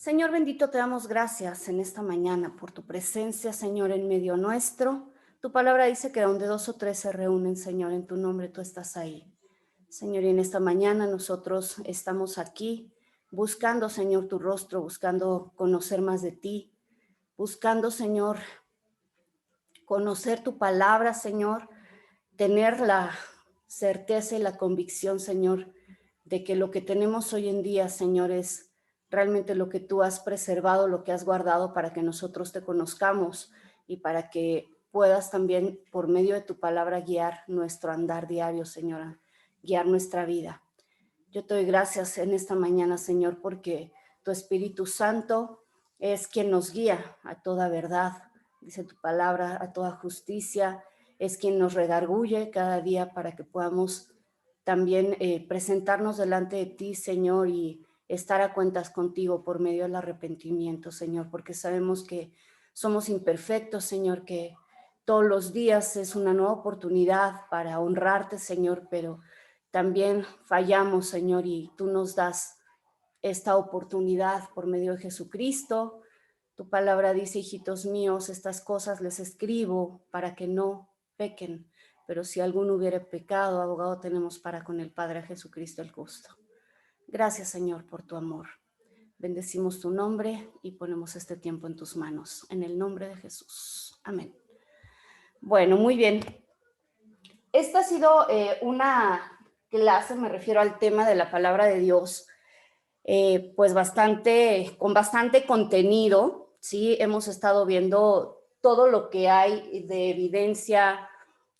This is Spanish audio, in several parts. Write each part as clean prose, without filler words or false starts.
Señor bendito, te damos gracias en esta mañana por tu presencia, Señor, en medio nuestro. Tu palabra dice que donde dos o tres se reúnen, Señor, en tu nombre tú estás ahí. Señor, y en esta mañana nosotros estamos aquí buscando, Señor, tu rostro, buscando conocer más de ti, buscando, Señor, conocer tu palabra, Señor, tener la certeza y la convicción, Señor, de que lo que tenemos hoy en día, Señor, es realmente lo que tú has preservado, lo que has guardado para que nosotros te conozcamos y para que puedas también, por medio de tu palabra, guiar nuestro andar diario, Señora, guiar nuestra vida. Yo te doy gracias en esta mañana, Señor, porque tu Espíritu Santo es quien nos guía a toda verdad, dice tu palabra, a toda justicia, es quien nos redarguye cada día para que podamos también presentarnos delante de ti, Señor, y estar a cuentas contigo por medio del arrepentimiento, Señor, porque sabemos que somos imperfectos, Señor, que todos los días es una nueva oportunidad para honrarte, Señor, pero también fallamos, Señor, y tú nos das esta oportunidad por medio de Jesucristo. Tu palabra dice, hijitos míos, estas cosas les escribo para que no pequen, pero si alguno hubiere pecado, abogado tenemos para con el Padre Jesucristo el justo. Gracias, Señor, por tu amor. Bendecimos tu nombre y ponemos este tiempo en tus manos. En el nombre de Jesús. Amén. Bueno, muy bien. Esta ha sido una clase, me refiero al tema de la palabra de Dios, pues con bastante contenido, ¿sí? Hemos estado viendo todo lo que hay de evidencia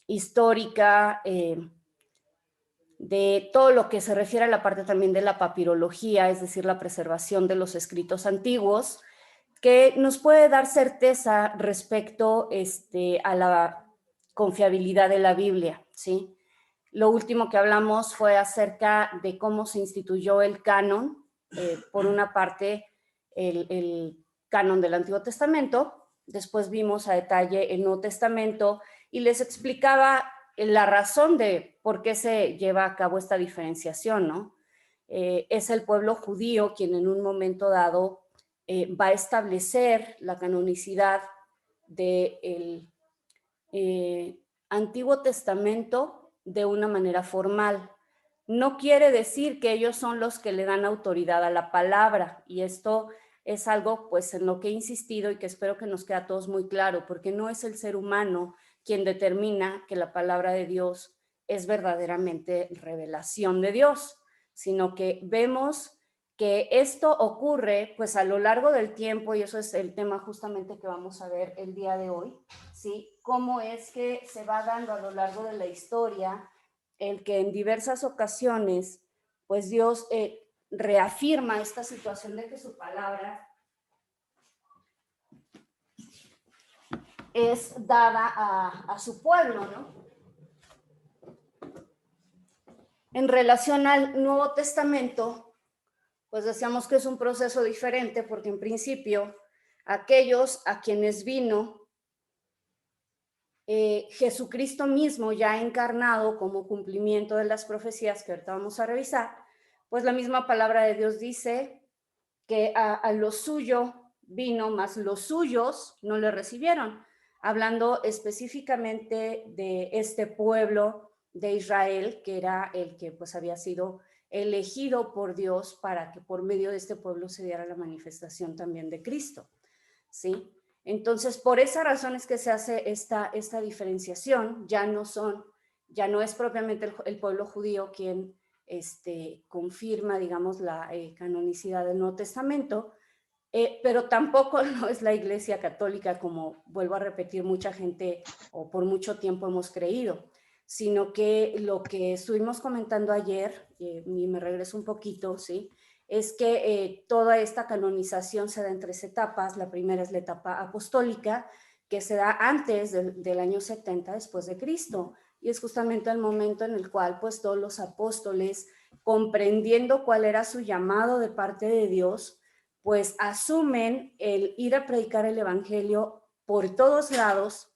histórica, de todo lo que se refiere a la parte también de la papirología, es decir, la preservación de los escritos antiguos, que nos puede dar certeza respecto a la confiabilidad de la Biblia, ¿sí? Lo último que hablamos fue acerca de cómo se instituyó el canon, por una parte el canon del Antiguo Testamento, después vimos a detalle el Nuevo Testamento y les explicaba la razón de por qué se lleva a cabo esta diferenciación, ¿no? Es el pueblo judío quien en un momento dado va a establecer la canonicidad del Antiguo Testamento de una manera formal. No quiere decir que ellos son los que le dan autoridad a la palabra, y esto es algo pues en lo que he insistido y que espero que nos quede a todos muy claro, porque no es el ser humano quien determina que la palabra de Dios es verdaderamente revelación de Dios, sino que vemos que esto ocurre pues a lo largo del tiempo, y eso es el tema justamente que vamos a ver el día de hoy, ¿sí? Cómo es que se va dando a lo largo de la historia el que en diversas ocasiones, pues Dios reafirma esta situación de que su palabra es dada a su pueblo, ¿no? En relación al Nuevo Testamento, pues decíamos que es un proceso diferente porque en principio aquellos a quienes vino Jesucristo mismo ya encarnado como cumplimiento de las profecías que ahorita vamos a revisar, pues la misma palabra de Dios dice que a lo suyo vino, mas los suyos no le recibieron, hablando específicamente de este pueblo de Israel, que era el que pues había sido elegido por Dios para que por medio de este pueblo se diera la manifestación también de Cristo, ¿sí? Entonces, por esa razón es que se hace esta diferenciación, ya no es propiamente el pueblo judío quien confirma, digamos, la canonicidad del Nuevo Testamento, pero tampoco no es la Iglesia Católica, como vuelvo a repetir, mucha gente o por mucho tiempo hemos creído, sino que lo que estuvimos comentando ayer, y me regreso un poquito, ¿sí? Es que toda esta canonización se da en tres etapas. La primera es la etapa apostólica, que se da antes del año 70 después de Cristo, y es justamente el momento en el cual pues todos los apóstoles, comprendiendo cuál era su llamado de parte de Dios, pues asumen el ir a predicar el evangelio por todos lados,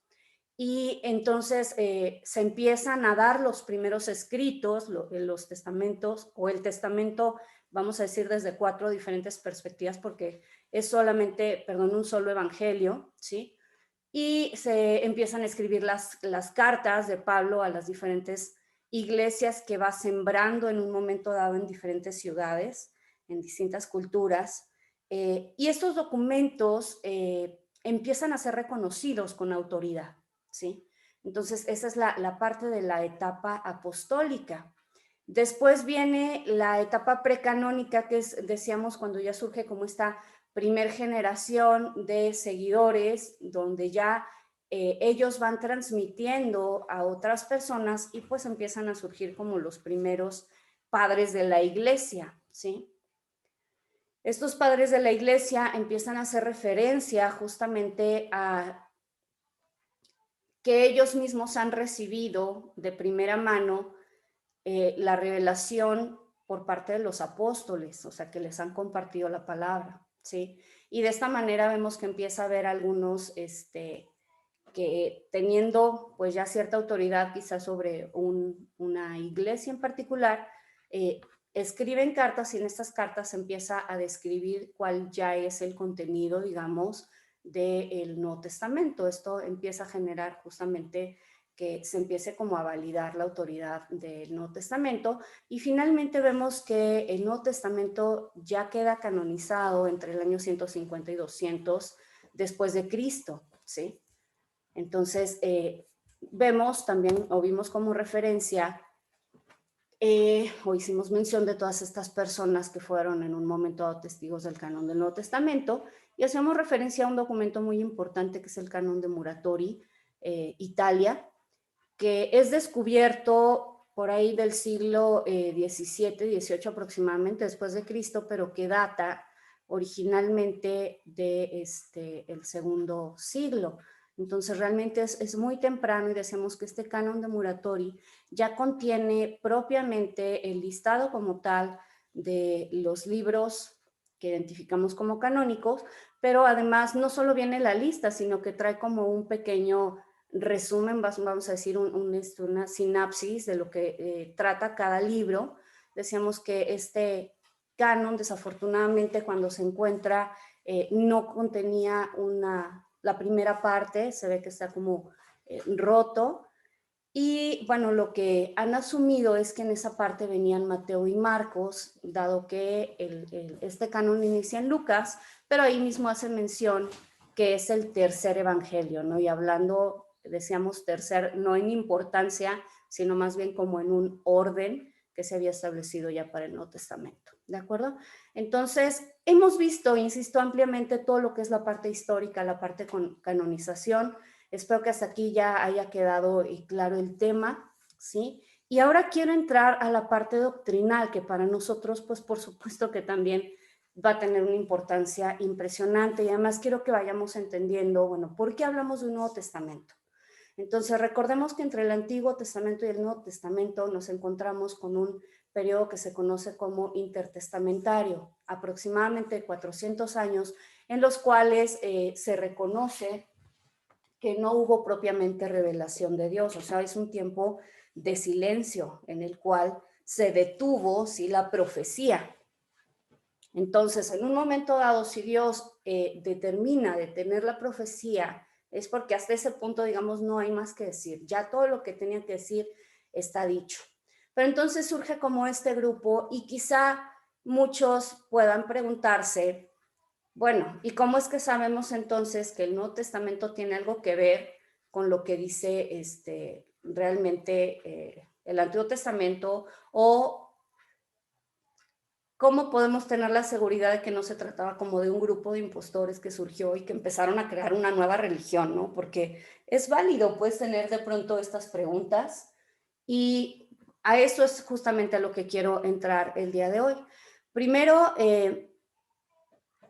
y entonces se empiezan a dar los primeros escritos, los testamentos o el testamento vamos a decir, desde 4 diferentes perspectivas, porque es solamente, perdón, un solo evangelio, ¿sí? Y se empiezan a escribir las cartas de Pablo a las diferentes iglesias que va sembrando en un momento dado en diferentes ciudades, en distintas culturas. Y estos documentos empiezan a ser reconocidos con autoridad, ¿sí? Entonces, esa es la parte de la etapa apostólica. Después viene la etapa precanónica, que es, decíamos, cuando ya surge como esta primer generación de seguidores, donde ya ellos van transmitiendo a otras personas y pues empiezan a surgir como los primeros padres de la iglesia, ¿sí? Estos padres de la iglesia empiezan a hacer referencia justamente a que ellos mismos han recibido de primera mano la revelación por parte de los apóstoles, o sea, que les han compartido la palabra, ¿sí? Y de esta manera vemos que empieza a haber algunos, que teniendo pues ya cierta autoridad quizás sobre una iglesia en particular, escriben cartas y en estas cartas se empieza a describir cuál ya es el contenido, digamos, del Nuevo Testamento. Esto empieza a generar justamente que se empiece como a validar la autoridad del Nuevo Testamento y finalmente vemos que el Nuevo Testamento ya queda canonizado entre el año 150 y 200 después de Cristo, ¿sí? Entonces, vemos también o vimos como referencia o hicimos mención de todas estas personas que fueron en un momento dado testigos del canon del Nuevo Testamento y hacemos referencia a un documento muy importante que es el canon de Muratori, Italia, que es descubierto por ahí del siglo XVII, XVIII aproximadamente después de Cristo, pero que data originalmente de el segundo siglo. Entonces realmente es muy temprano y decimos que este canon de Muratori ya contiene propiamente el listado como tal de los libros que identificamos como canónicos, pero además no solo viene la lista, sino que trae como un pequeño resumen, vamos a decir, una sinapsis de lo que trata cada libro. Decíamos que este canon, desafortunadamente, cuando se encuentra, no contenía la primera parte, se ve que está como roto. Y bueno, lo que han asumido es que en esa parte venían Mateo y Marcos, dado que este canon inicia en Lucas, pero ahí mismo hace mención que es el tercer evangelio, ¿no? Y hablando, decíamos tercer, no en importancia, sino más bien como en un orden que se había establecido ya para el Nuevo Testamento, ¿de acuerdo? Entonces, hemos visto, insisto, ampliamente todo lo que es la parte histórica, la parte con canonización. Espero que hasta aquí ya haya quedado claro el tema, ¿sí? Y ahora quiero entrar a la parte doctrinal, que para nosotros, pues por supuesto que también va a tener una importancia impresionante y además quiero que vayamos entendiendo, bueno, ¿por qué hablamos de un Nuevo Testamento? Entonces, recordemos que entre el Antiguo Testamento y el Nuevo Testamento nos encontramos con un periodo que se conoce como intertestamentario, aproximadamente 400 años, en los cuales se reconoce que no hubo propiamente revelación de Dios, o sea, es un tiempo de silencio en el cual se detuvo, sí, la profecía. Entonces, en un momento dado, si Dios determina detener la profecía, es porque hasta ese punto, digamos, no hay más que decir. Ya todo lo que tenía que decir está dicho. Pero entonces surge como este grupo y quizá muchos puedan preguntarse, bueno, ¿y cómo es que sabemos entonces que el Nuevo Testamento tiene algo que ver con lo que dice realmente el Antiguo Testamento? ¿O cómo podemos tener la seguridad de que no se trataba como de un grupo de impostores que surgió y que empezaron a crear una nueva religión, ¿no? Porque es válido, puedes tener de pronto estas preguntas y a eso es justamente a lo que quiero entrar el día de hoy. Primero,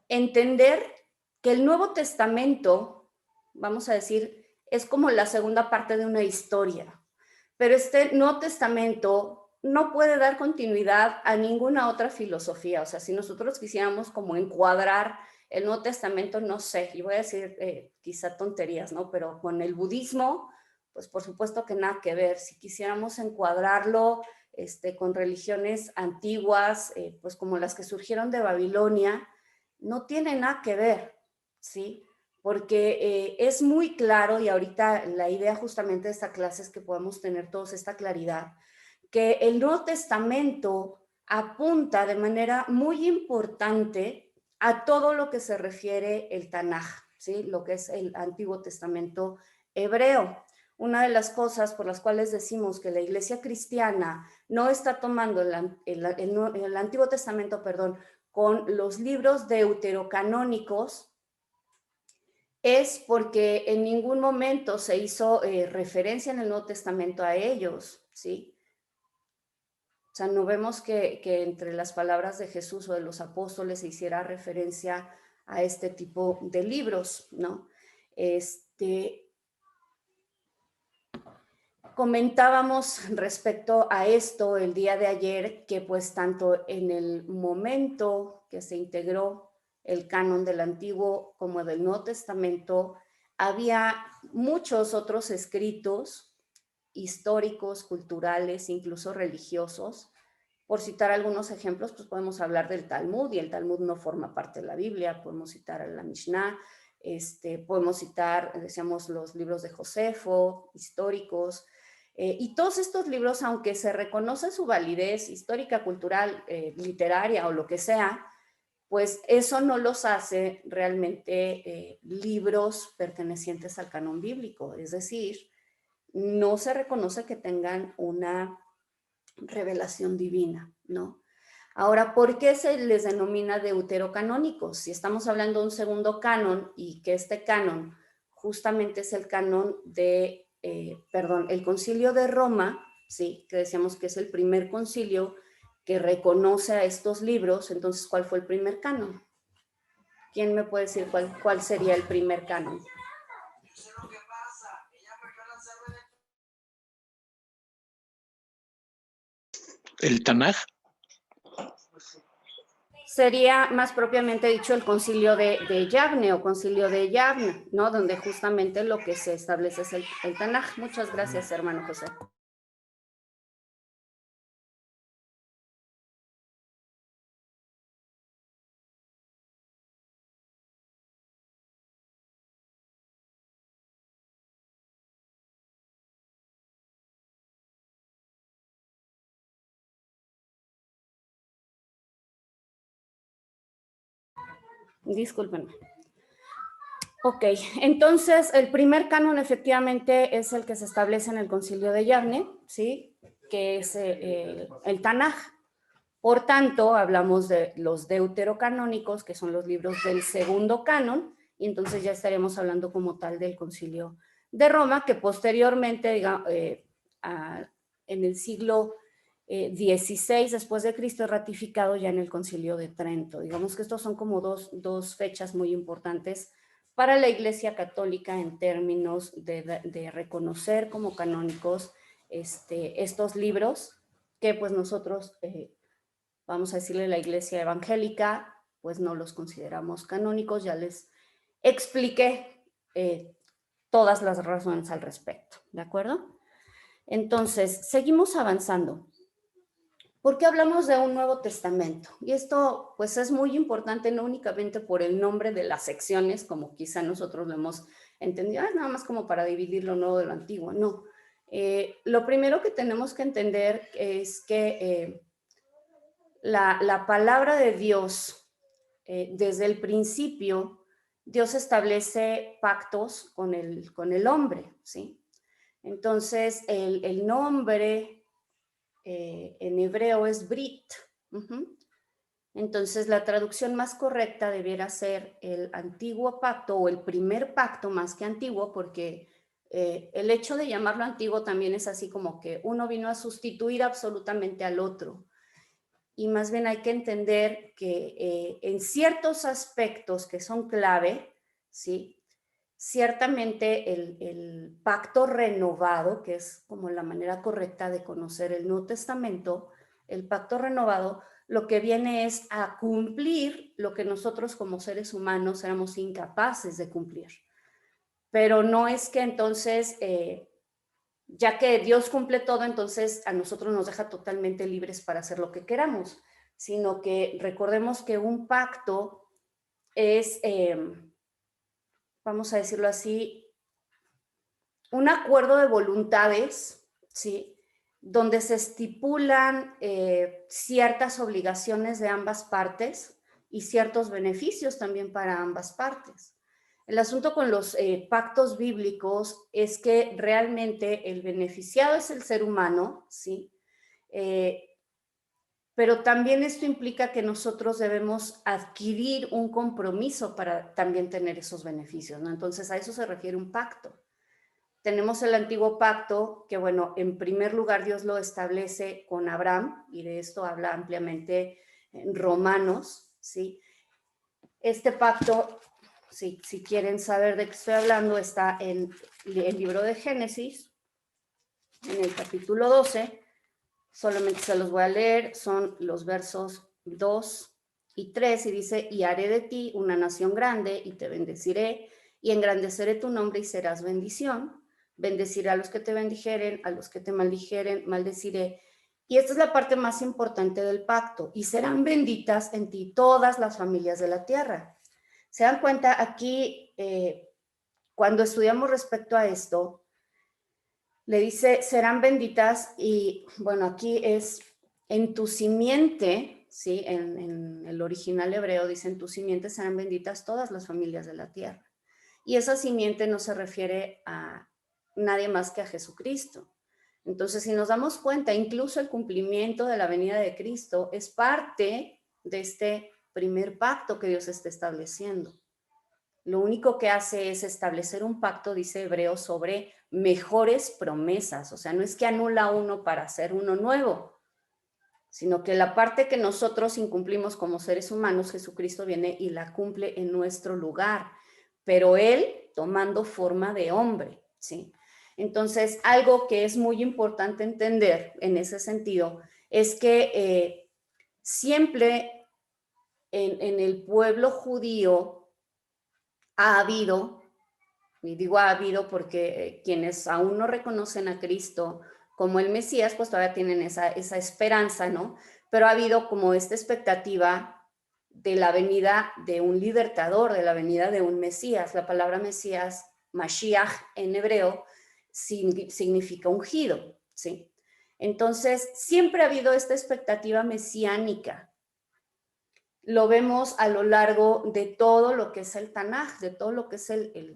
entender que el Nuevo Testamento, vamos a decir, es como la segunda parte de una historia, pero este Nuevo Testamento no puede dar continuidad a ninguna otra filosofía. O sea, si nosotros quisiéramos como encuadrar el Nuevo Testamento, no sé, y voy a decir quizá tonterías, ¿no? Pero con el budismo, pues por supuesto que nada que ver. Si quisiéramos encuadrarlo con religiones antiguas, pues como las que surgieron de Babilonia, no tiene nada que ver, ¿sí? Porque es muy claro, y ahorita la idea justamente de esta clase es que podamos tener todos esta claridad, que el Nuevo Testamento apunta de manera muy importante a todo lo que se refiere el Tanaj, ¿sí? Lo que es el Antiguo Testamento hebreo. Una de las cosas por las cuales decimos que la iglesia cristiana no está tomando el Antiguo Testamento, perdón, con los libros deuterocanónicos, es porque en ningún momento se hizo referencia en el Nuevo Testamento a ellos, ¿sí? O sea, no vemos que entre las palabras de Jesús o de los apóstoles se hiciera referencia a este tipo de libros, ¿no? Comentábamos respecto a esto el día de ayer que pues tanto en el momento que se integró el canon del Antiguo como del Nuevo Testamento había muchos otros escritos históricos, culturales, incluso religiosos. Por citar algunos ejemplos, pues podemos hablar del Talmud, y el Talmud no forma parte de la Biblia. Podemos citar a la Mishnah, podemos citar, decíamos, los libros de Josefo, históricos, y todos estos libros, aunque se reconoce su validez histórica, cultural, literaria o lo que sea, pues eso no los hace realmente libros pertenecientes al canon bíblico. Es decir, no se reconoce que tengan una revelación divina, ¿no? Ahora, ¿por qué se les denomina deuterocanónicos? Si estamos hablando de un segundo canon y que este canon justamente es el canon de, el concilio de Roma, sí, que decíamos que es el primer concilio que reconoce a estos libros. Entonces, ¿cuál fue el primer canon? ¿Quién me puede decir cuál sería el primer canon? ¿El Tanaj? Sería más propiamente dicho el concilio de Yavne o concilio de Yavne, ¿no? Donde justamente lo que se establece es el Tanaj. Muchas gracias, hermano José. Discúlpenme. Ok, entonces el primer canon efectivamente es el que se establece en el concilio de Yavne, ¿sí? Que es el Tanaj. Por tanto, hablamos de los deuterocanónicos, que son los libros del segundo canon, y entonces ya estaremos hablando como tal del concilio de Roma, que posteriormente, digamos, en el siglo XVI después de Cristo, es ratificado ya en el concilio de Trento. Digamos que estos son como dos fechas muy importantes para la Iglesia Católica en términos de reconocer como canónicos estos libros que pues nosotros, vamos a decirle la Iglesia Evangélica, pues no los consideramos canónicos. Ya les expliqué todas las razones al respecto, ¿de acuerdo? Entonces, seguimos avanzando. ¿Por qué hablamos de un Nuevo Testamento? Y esto pues es muy importante, no únicamente por el nombre de las secciones, como quizá nosotros lo hemos entendido, es nada más como para dividir lo nuevo de lo antiguo. No, lo primero que tenemos que entender es que la palabra de Dios, desde el principio, Dios establece pactos con el hombre, ¿sí? Entonces, el nombre en hebreo es Brit. Entonces, la traducción más correcta debiera ser el antiguo pacto o el primer pacto más que antiguo, porque el hecho de llamarlo antiguo también es así como que uno vino a sustituir absolutamente al otro. Y más bien hay que entender que en ciertos aspectos que son clave, ¿sí? Ciertamente el pacto renovado, que es como la manera correcta de conocer el Nuevo Testamento, el pacto renovado lo que viene es a cumplir lo que nosotros como seres humanos éramos incapaces de cumplir. Pero no es que entonces ya que Dios cumple todo, entonces a nosotros nos deja totalmente libres para hacer lo que queramos, sino que recordemos que un pacto es, vamos a decirlo así, un acuerdo de voluntades, ¿sí? Donde se estipulan ciertas obligaciones de ambas partes y ciertos beneficios también para ambas partes. El asunto con los pactos bíblicos es que realmente el beneficiado es el ser humano, ¿sí? Pero también esto implica que nosotros debemos adquirir un compromiso para también tener esos beneficios, ¿no? Entonces a eso se refiere un pacto. Tenemos el antiguo pacto que, bueno, en primer lugar Dios lo establece con Abraham, y de esto habla ampliamente en Romanos, ¿sí? Este pacto, si quieren saber de qué estoy hablando, está en el libro de Génesis, en el capítulo 12, solamente se los voy a leer, son los versos 2 y 3, y dice, y haré de ti una nación grande, y te bendeciré, y engrandeceré tu nombre, y serás bendición. Bendeciré a los que te bendijeren, a los que te maldijeren, maldeciré. Y esta es la parte más importante del pacto, y serán benditas en ti todas las familias de la tierra. ¿Se dan cuenta? Aquí, cuando estudiamos respecto a esto, le dice, serán benditas, y bueno, aquí es en tu simiente, ¿sí? En el original hebreo dice, en tu simiente serán benditas todas las familias de la tierra. Y esa simiente no se refiere a nadie más que a Jesucristo. Entonces, si nos damos cuenta, incluso el cumplimiento de la venida de Cristo es parte de este primer pacto que Dios está estableciendo. Lo único que hace es establecer un pacto, dice Hebreo, sobre mejores promesas. O sea, no es que anula uno para hacer uno nuevo, sino que la parte que nosotros incumplimos como seres humanos, Jesucristo viene y la cumple en nuestro lugar, pero Él tomando forma de hombre, ¿sí? Entonces, algo que es muy importante entender en ese sentido es que siempre en el pueblo judío ha habido, y digo ha habido porque quienes aún no reconocen a Cristo como el Mesías, pues todavía tienen esa esperanza, ¿no? Pero ha habido como esta expectativa de la venida de un libertador, de la venida de un Mesías. La palabra Mesías, Mashiach en hebreo, significa ungido, ¿sí? Entonces, siempre ha habido esta expectativa mesiánica. Lo vemos a lo largo de todo lo que es el Tanaj, de todo lo que es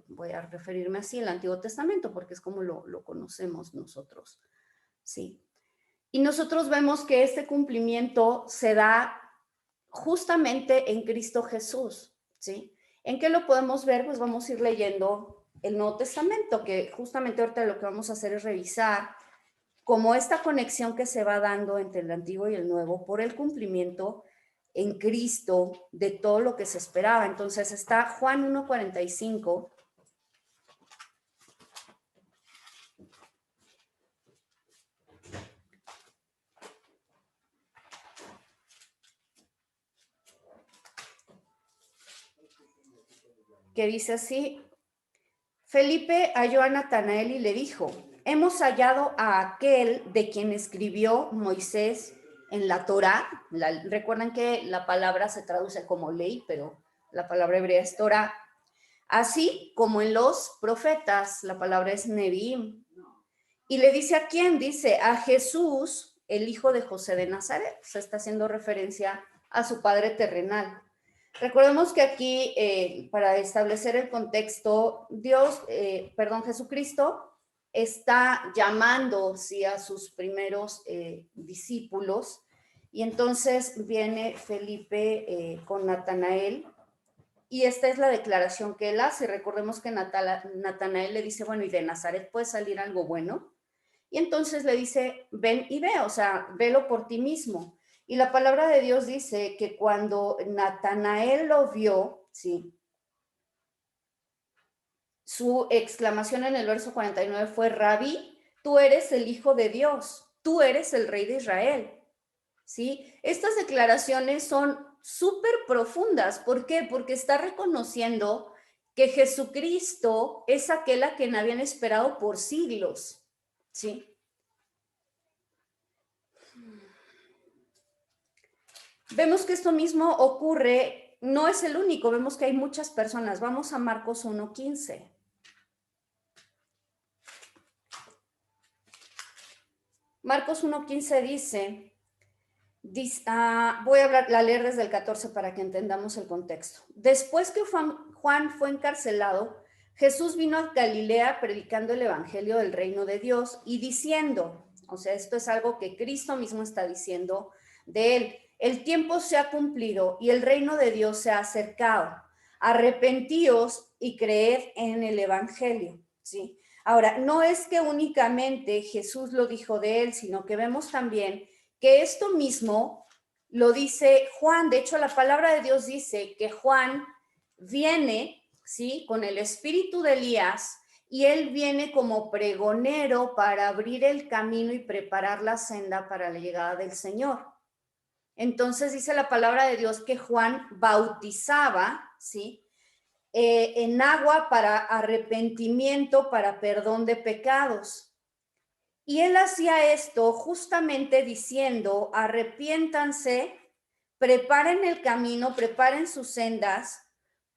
voy a referirme así, el Antiguo Testamento, porque es como lo conocemos nosotros, ¿sí? Y nosotros vemos que este cumplimiento se da justamente en Cristo Jesús, ¿sí? ¿En qué lo podemos ver? Pues vamos a ir leyendo el Nuevo Testamento, que justamente ahorita lo que vamos a hacer es revisar como esta conexión que se va dando entre el Antiguo y el Nuevo por el cumplimiento en Cristo de todo lo que se esperaba. Entonces está Juan 1:45, que dice así, Felipe halló a Natanael y le dijo, hemos hallado a aquel de quien escribió Moisés en la Torá. Recuerden que la palabra se traduce como ley, pero la palabra hebrea es Torá. Así como en los profetas, la palabra es Neviim. Y le dice a quién, dice a Jesús, el hijo de José de Nazaret. Se está haciendo referencia a su padre terrenal. Recordemos que aquí, para establecer el contexto, Jesucristo está llamando, sí, a sus primeros discípulos, y entonces viene Felipe con Natanael, y esta es la declaración que él hace. Recordemos que Natanael le dice, bueno, ¿y de Nazaret puede salir algo bueno? Y entonces le dice, ven y ve, o sea, velo por ti mismo. Y la palabra de Dios dice que cuando Natanael lo vio, ¿sí? Su exclamación en el verso 49 fue, Rabí, tú eres el Hijo de Dios, tú eres el Rey de Israel, ¿sí? Estas declaraciones son súper profundas. ¿Por qué? Porque está reconociendo que Jesucristo es aquel a quien habían esperado por siglos, ¿sí? Vemos que esto mismo ocurre, no es el único, vemos que hay muchas personas. Vamos a Marcos 1:15. Marcos 1:15 dice, voy a leer desde el 14 para que entendamos el contexto. Después que Juan fue encarcelado, Jesús vino a Galilea predicando el evangelio del reino de Dios y diciendo, o sea, esto es algo que Cristo mismo está diciendo de él, el tiempo se ha cumplido y el reino de Dios se ha acercado. Arrepentíos y creed en el evangelio, ¿sí? Ahora, no es que únicamente Jesús lo dijo de él, sino que vemos también que esto mismo lo dice Juan. De hecho, la palabra de Dios dice que Juan viene, ¿sí?, con el espíritu de Elías, y él viene como pregonero para abrir el camino y preparar la senda para la llegada del Señor. Entonces dice la palabra de Dios que Juan bautizaba, ¿sí?, en agua para arrepentimiento, para perdón de pecados. Y él hacía esto justamente diciendo, arrepiéntanse, preparen el camino, preparen sus sendas,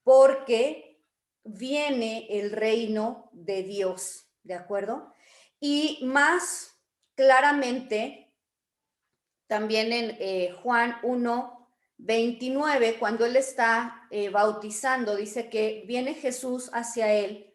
porque viene el reino de Dios, ¿de acuerdo? Y más claramente, también en Juan 1:29, cuando él está bautizando, dice que viene Jesús hacia él,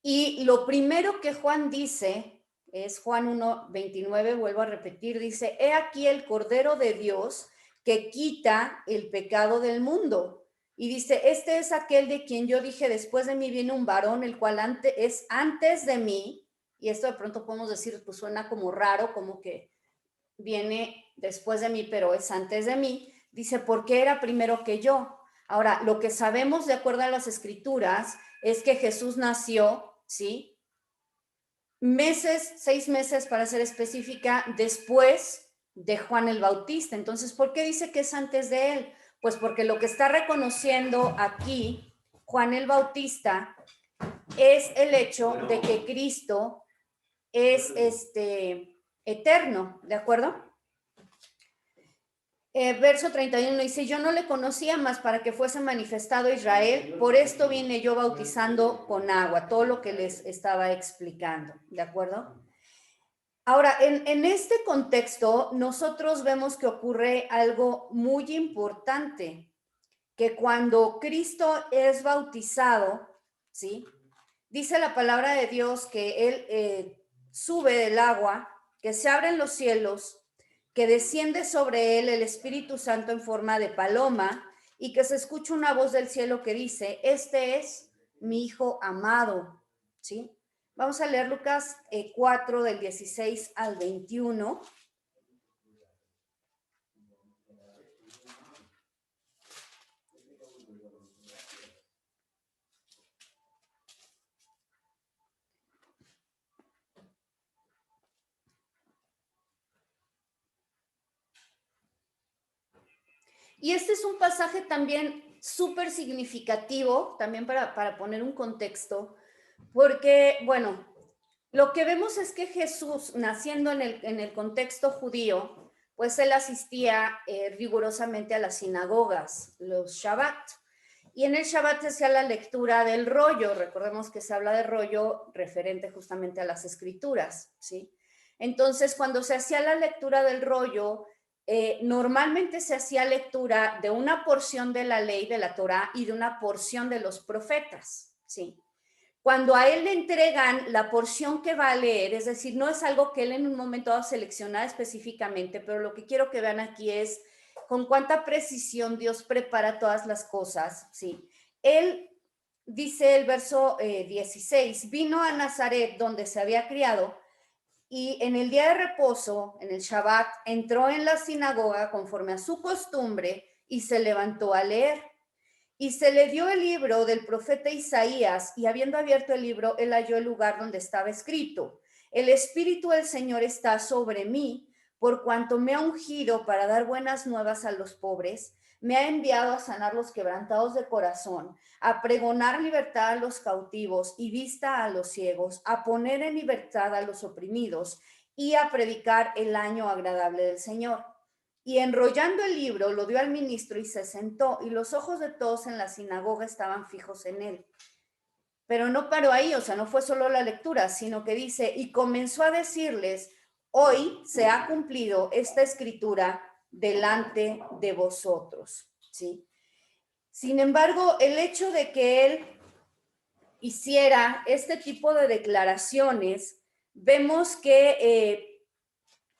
y lo primero que Juan dice es Juan 1:29, vuelvo a repetir, dice, he aquí el Cordero de Dios que quita el pecado del mundo. Y dice, este es aquel de quien yo dije, después de mí viene un varón, el cual es antes de mí, y esto de pronto podemos decir, pues suena como raro, como que viene después de mí, pero es antes de mí. Dice, porque era primero que yo. Ahora, lo que sabemos de acuerdo a las escrituras es que Jesús nació, ¿sí?, 6 meses para ser específica, después de Juan el Bautista. Entonces, ¿por qué dice que es antes de él? Pues porque lo que está reconociendo aquí Juan el Bautista es el hecho de que Cristo es eterno, ¿de acuerdo? Verso 31 dice, yo no le conocía más para que fuese manifestado a Israel, por esto vine yo bautizando con agua, todo lo que les estaba explicando, ¿de acuerdo? Ahora, en este contexto, nosotros vemos que ocurre algo muy importante, que cuando Cristo es bautizado, ¿sí?, dice la palabra de Dios que Él sube del agua, que se abren los cielos, que desciende sobre Él el Espíritu Santo en forma de paloma y que se escucha una voz del cielo que dice, este es mi Hijo amado, ¿sí? Vamos a leer Lucas 4 del 16 al 21. Y este es un pasaje también súper significativo, también para poner un contexto, porque, bueno, lo que vemos es que Jesús, naciendo en el contexto judío, pues él asistía rigurosamente a las sinagogas, los Shabbat. Y en el Shabbat se hacía la lectura del rollo. Recordemos que se habla de rollo referente justamente a las escrituras, ¿sí? Entonces, cuando se hacía la lectura del rollo, normalmente se hacía lectura de una porción de la ley de la Torá y de una porción de los profetas, ¿sí? Cuando a él le entregan la porción que va a leer, es decir, no es algo que él en un momento va a seleccionar específicamente, pero lo que quiero que vean aquí es con cuánta precisión Dios prepara todas las cosas, ¿sí? Él dice el verso 16, vino a Nazaret donde se había criado y en el día de reposo, en el Shabbat, entró en la sinagoga conforme a su costumbre y se levantó a leer. Y se le dio el libro del profeta Isaías, y habiendo abierto el libro, él halló el lugar donde estaba escrito, el Espíritu del Señor está sobre mí, por cuanto me ha ungido para dar buenas nuevas a los pobres, me ha enviado a sanar los quebrantados de corazón, a pregonar libertad a los cautivos y vista a los ciegos, a poner en libertad a los oprimidos y a predicar el año agradable del Señor. Y enrollando el libro, lo dio al ministro y se sentó, y los ojos de todos en la sinagoga estaban fijos en él. Pero no paró ahí, o sea, no fue solo la lectura, sino que dice, y comenzó a decirles, hoy se ha cumplido esta escritura delante de vosotros, ¿sí? Sin embargo, el hecho de que él hiciera este tipo de declaraciones, vemos que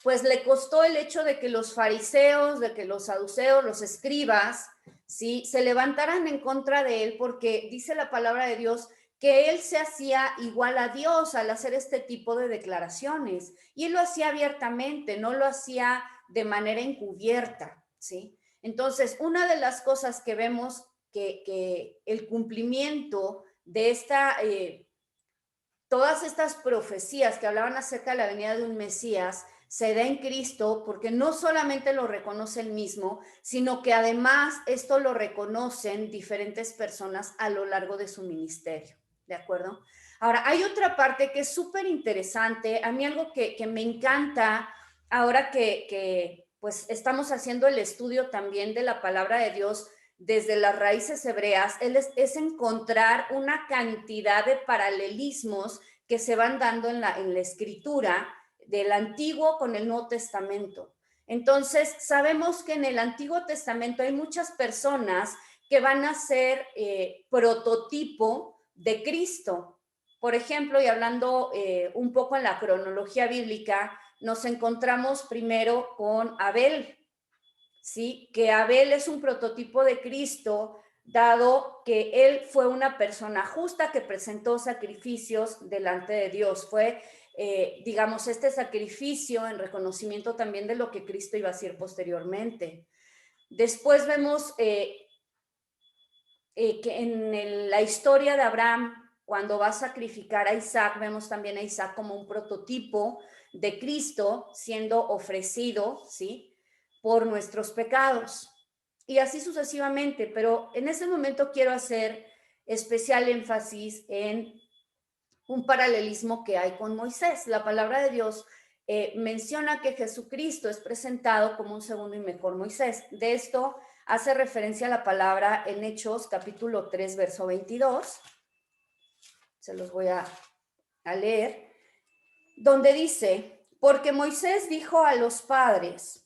pues le costó el hecho de que los fariseos, de que los saduceos, los escribas, ¿sí?, se levantaran en contra de él, porque dice la palabra de Dios que él se hacía igual a Dios al hacer este tipo de declaraciones. Y él lo hacía abiertamente, no lo hacía de manera encubierta, ¿sí? Entonces, una de las cosas que vemos que el cumplimiento de todas estas profecías que hablaban acerca de la venida de un Mesías se da en Cristo, porque no solamente lo reconoce él mismo, sino que además esto lo reconocen diferentes personas a lo largo de su ministerio, ¿de acuerdo? Ahora, hay otra parte que es súper interesante, a mí algo que me encanta ahora que pues estamos haciendo el estudio también de la palabra de Dios desde las raíces hebreas, es encontrar una cantidad de paralelismos que se van dando en la escritura del Antiguo con el Nuevo Testamento. Entonces, sabemos que en el Antiguo Testamento hay muchas personas que van a ser prototipo de Cristo. Por ejemplo, y hablando un poco en la cronología bíblica, nos encontramos primero con Abel, ¿sí? Que Abel es un prototipo de Cristo, dado que él fue una persona justa que presentó sacrificios delante de Dios. Fue, digamos, este sacrificio en reconocimiento también de lo que Cristo iba a hacer posteriormente. Después vemos que en la historia de Abraham, cuando va a sacrificar a Isaac, vemos también a Isaac como un prototipo de Cristo siendo ofrecido, ¿sí?, por nuestros pecados. Y así sucesivamente, pero en ese momento quiero hacer especial énfasis en un paralelismo que hay con Moisés. La palabra de Dios menciona que Jesucristo es presentado como un segundo y mejor Moisés. De esto hace referencia a la palabra en Hechos capítulo 3, verso 22. Se los voy a leer, donde dice, porque Moisés dijo a los padres,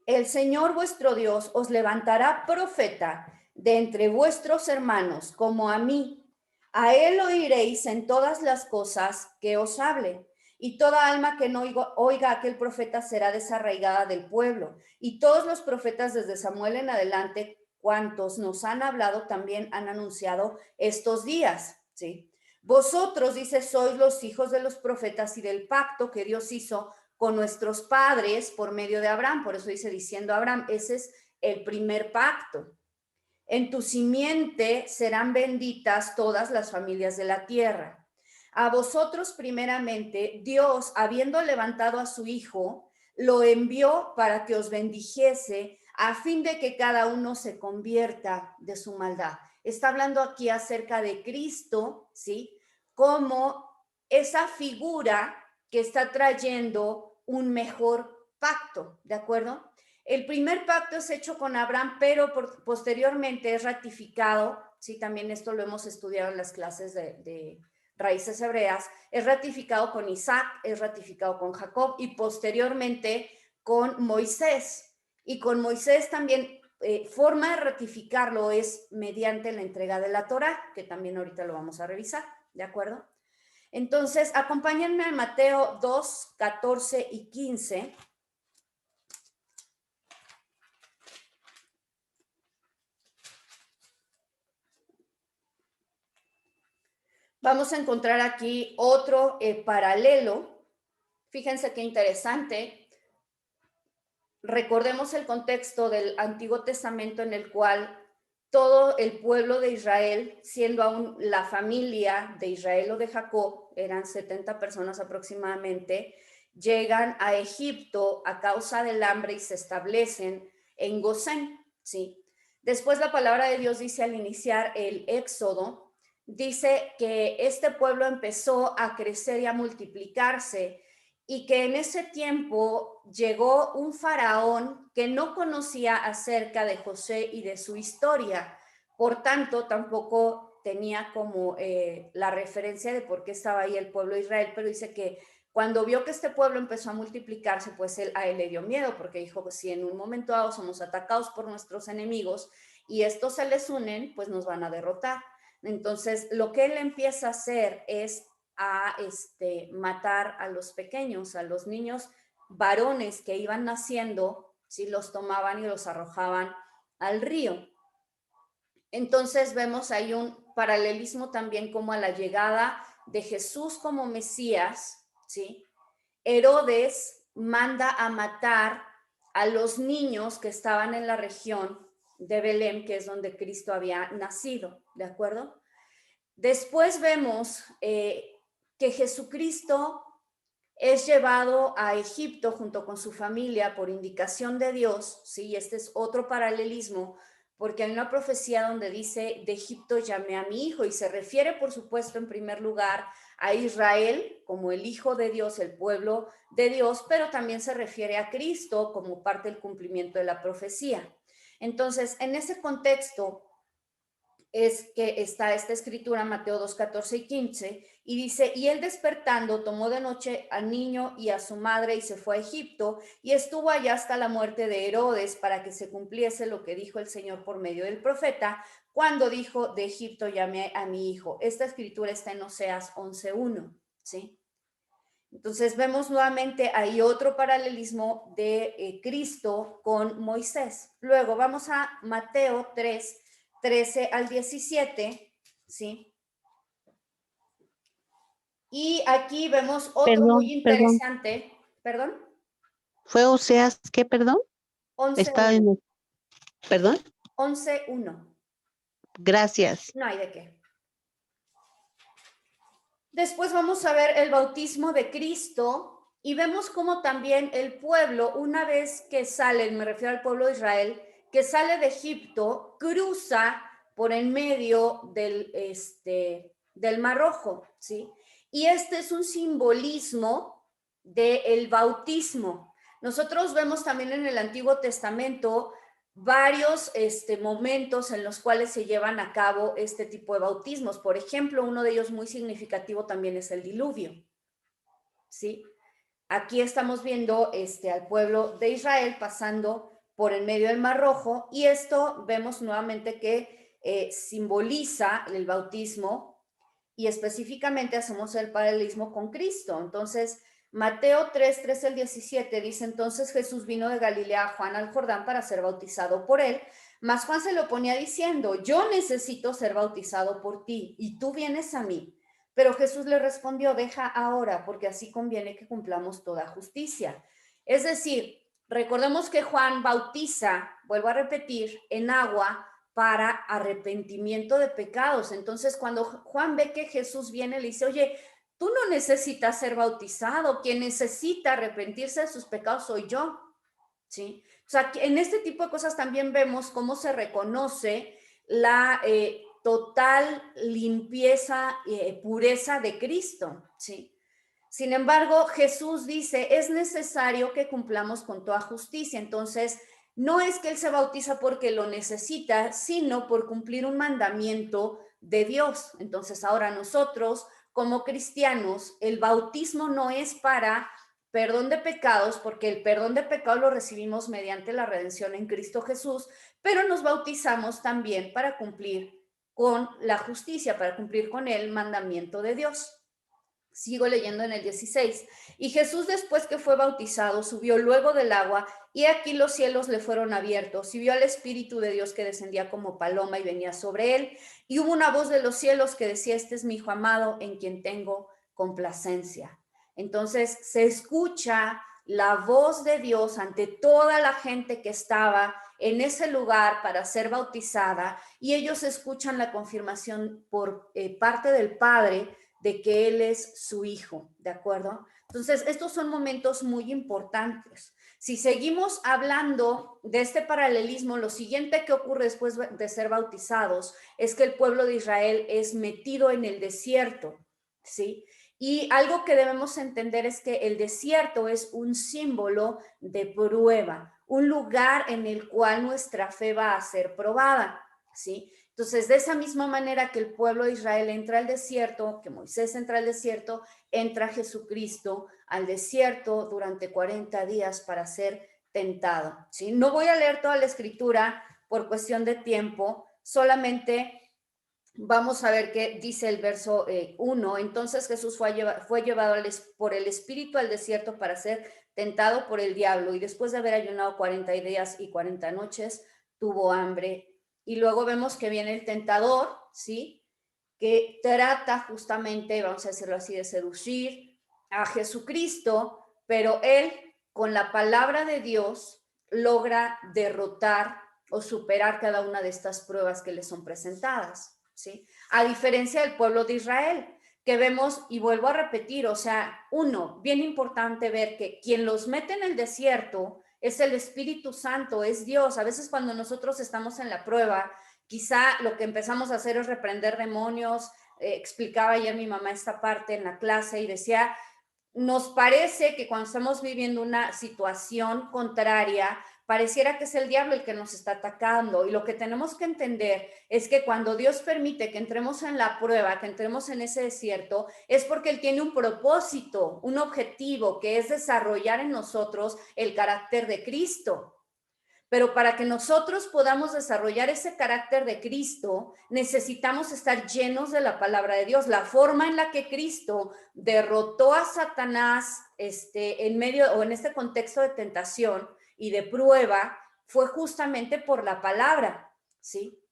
el Señor vuestro Dios os levantará profeta de entre vuestros hermanos, como a mí. A él oiréis en todas las cosas que os hable. Y toda alma que no oiga a aquel profeta será desarraigada del pueblo. Y todos los profetas desde Samuel en adelante, cuantos nos han hablado, también han anunciado estos días, ¿sí? Vosotros, dice, sois los hijos de los profetas y del pacto que Dios hizo con nuestros padres por medio de Abraham. Por eso dice, diciendo Abraham, ese es el primer pacto. En tu simiente serán benditas todas las familias de la tierra. A vosotros primeramente, Dios, habiendo levantado a su Hijo, lo envió para que os bendijese a fin de que cada uno se convierta de su maldad. Está hablando aquí acerca de Cristo, ¿sí?, como esa figura que está trayendo un mejor pacto, ¿de acuerdo? El primer pacto es hecho con Abraham, pero posteriormente es ratificado, sí, también esto lo hemos estudiado en las clases de raíces hebreas, es ratificado con Isaac, es ratificado con Jacob y posteriormente con Moisés. Y con Moisés también forma de ratificarlo es mediante la entrega de la Torá, que también ahorita lo vamos a revisar, ¿de acuerdo? Entonces, acompáñenme a Mateo 2, 14 y 15. Vamos a encontrar aquí otro paralelo. Fíjense qué interesante. Recordemos el contexto del Antiguo Testamento en el cual todo el pueblo de Israel, siendo aún la familia de Israel o de Jacob, eran 70 personas aproximadamente, llegan a Egipto a causa del hambre y se establecen en Gosén, ¿sí? Después la palabra de Dios dice al iniciar el Éxodo, dice que este pueblo empezó a crecer y a multiplicarse y que en ese tiempo llegó un faraón que no conocía acerca de José y de su historia. Por tanto, tampoco tenía como la referencia de por qué estaba ahí el pueblo de Israel, pero dice que cuando vio que este pueblo empezó a multiplicarse, pues a él le dio miedo, porque dijo, pues si en un momento dado somos atacados por nuestros enemigos y estos se les unen, pues nos van a derrotar. Entonces, lo que él empieza a hacer es a matar a los pequeños, a los niños varones que iban naciendo, ¿sí? Los tomaban y los arrojaban al río. Entonces vemos ahí un paralelismo también como a la llegada de Jesús como Mesías, ¿sí? Herodes manda a matar a los niños que estaban en la región de Belén, que es donde Cristo había nacido, ¿de acuerdo? Después vemos que Jesucristo es llevado a Egipto junto con su familia por indicación de Dios, ¿sí? Este es otro paralelismo, porque hay una profecía donde dice, de Egipto llamé a mi hijo, y se refiere, por supuesto, en primer lugar a Israel como el hijo de Dios, el pueblo de Dios, pero también se refiere a Cristo como parte del cumplimiento de la profecía. Entonces, en ese contexto, es que está esta escritura, Mateo 2, 14 y 15, y dice, y él despertando tomó de noche al niño y a su madre y se fue a Egipto y estuvo allá hasta la muerte de Herodes para que se cumpliese lo que dijo el Señor por medio del profeta, cuando dijo, de Egipto llamé a mi hijo. Esta escritura está en Oseas 11:1, ¿sí? Entonces vemos nuevamente ahí otro paralelismo de Cristo con Moisés. Luego vamos a Mateo 3, 13 al 17, ¿sí? Y aquí vemos otro muy Perdón. interesante, perdón, ¿Fue Oseas qué, perdón? Está 11:1, en... Perdón. 11:1. Gracias. No hay de qué. Después vamos a ver el bautismo de Cristo y vemos cómo también el pueblo, una vez que sale, me refiero al pueblo de Israel, que sale de Egipto, cruza por en medio del Mar Rojo, ¿sí? Y este es un simbolismo del bautismo. Nosotros vemos también en el Antiguo Testamento varios momentos en los cuales se llevan a cabo este tipo de bautismos. Por ejemplo, uno de ellos muy significativo también es el diluvio, ¿sí? Aquí estamos viendo al pueblo de Israel pasando por el medio del Mar Rojo y esto vemos nuevamente que simboliza el bautismo y específicamente hacemos el paralelismo con Cristo. Entonces, Mateo 3, 13 al 17 dice, entonces Jesús vino de Galilea a Juan al Jordán para ser bautizado por él, mas Juan se lo ponía diciendo, yo necesito ser bautizado por ti y tú vienes a mí. Pero Jesús le respondió, deja ahora, porque así conviene que cumplamos toda justicia. Es decir, recordemos que Juan bautiza, vuelvo a repetir, en agua para arrepentimiento de pecados. Entonces, cuando Juan ve que Jesús viene, le dice, oye, tú no necesitas ser bautizado, quien necesita arrepentirse de sus pecados soy yo, ¿sí? O sea, en este tipo de cosas también vemos cómo se reconoce la total limpieza, pureza de Cristo, ¿sí? Sin embargo, Jesús dice, es necesario que cumplamos con toda justicia. Entonces, no es que Él se bautiza porque lo necesita, sino por cumplir un mandamiento de Dios. Entonces, ahora nosotros, como cristianos, el bautismo no es para perdón de pecados, porque el perdón de pecados lo recibimos mediante la redención en Cristo Jesús, pero nos bautizamos también para cumplir con la justicia, para cumplir con el mandamiento de Dios. Sigo leyendo en el 16. Y Jesús, después que fue bautizado, subió luego del agua, y aquí los cielos le fueron abiertos, y vio al Espíritu de Dios que descendía como paloma y venía sobre él. Y hubo una voz de los cielos que decía, este es mi hijo amado, en quien tengo complacencia. Entonces se escucha la voz de Dios ante toda la gente que estaba en ese lugar para ser bautizada, y ellos escuchan la confirmación por parte del Padre de que Él es su hijo, ¿de acuerdo? Entonces, estos son momentos muy importantes. Si seguimos hablando de este paralelismo, lo siguiente que ocurre después de ser bautizados es que el pueblo de Israel es metido en el desierto, ¿sí? Y algo que debemos entender es que el desierto es un símbolo de prueba, un lugar en el cual nuestra fe va a ser probada, ¿sí? Entonces, de esa misma manera que el pueblo de Israel entra al desierto, que Moisés entra al desierto, entra Jesucristo al desierto durante 40 días para ser tentado, ¿sí? No voy a leer toda la escritura por cuestión de tiempo, solamente vamos a ver qué dice el verso 1. Entonces Jesús fue llevado por el Espíritu al desierto para ser tentado por el diablo, y después de haber ayunado 40 días y 40 noches, tuvo hambre. Y luego vemos que viene el tentador, ¿sí? Que trata justamente, vamos a decirlo así, de seducir a Jesucristo, pero él, con la palabra de Dios, logra derrotar o superar cada una de estas pruebas que le son presentadas, ¿sí? A diferencia del pueblo de Israel, que vemos, y vuelvo a repetir, o sea, bien importante ver que quien los mete en el desierto es el Espíritu Santo, es Dios. A veces cuando nosotros estamos en la prueba, quizá lo que empezamos a hacer es reprender demonios. Explicaba ayer mi mamá esta parte en la clase y decía, nos parece que cuando estamos viviendo una situación contraria, pareciera que es el diablo el que nos está atacando, y lo que tenemos que entender es que cuando Dios permite que entremos en la prueba, que entremos en ese desierto, es porque Él tiene un propósito, un objetivo, que es desarrollar en nosotros el carácter de Cristo. Pero para que nosotros podamos desarrollar ese carácter de Cristo, necesitamos estar llenos de la palabra de Dios. La forma en la que Cristo derrotó a Satanás en medio o en este contexto de tentación y de prueba fue justamente por la palabra, ¿sí?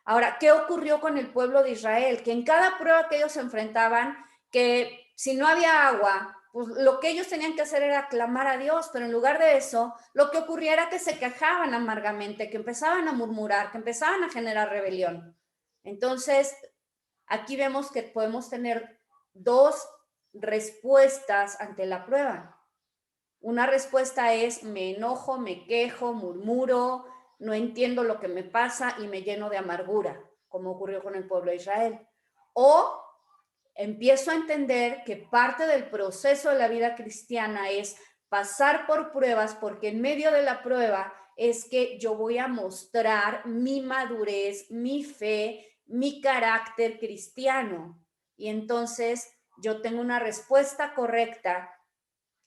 Ahora, ¿qué ocurrió con el pueblo de Israel? Que en cada prueba que ellos se enfrentaban, que si no había agua, pues lo que ellos tenían que hacer era clamar a Dios, pero en lugar de eso, lo que ocurría era que se quejaban amargamente, que empezaban a murmurar, que empezaban a generar rebelión. Entonces, aquí vemos que podemos tener dos respuestas ante la prueba. Una respuesta es: me enojo, me quejo, murmuro, no entiendo lo que me pasa y me lleno de amargura, como ocurrió con el pueblo de Israel. O empiezo a entender que parte del proceso de la vida cristiana es pasar por pruebas, porque en medio de la prueba es que yo voy a mostrar mi madurez, mi fe, mi carácter cristiano. Y entonces yo tengo una respuesta correcta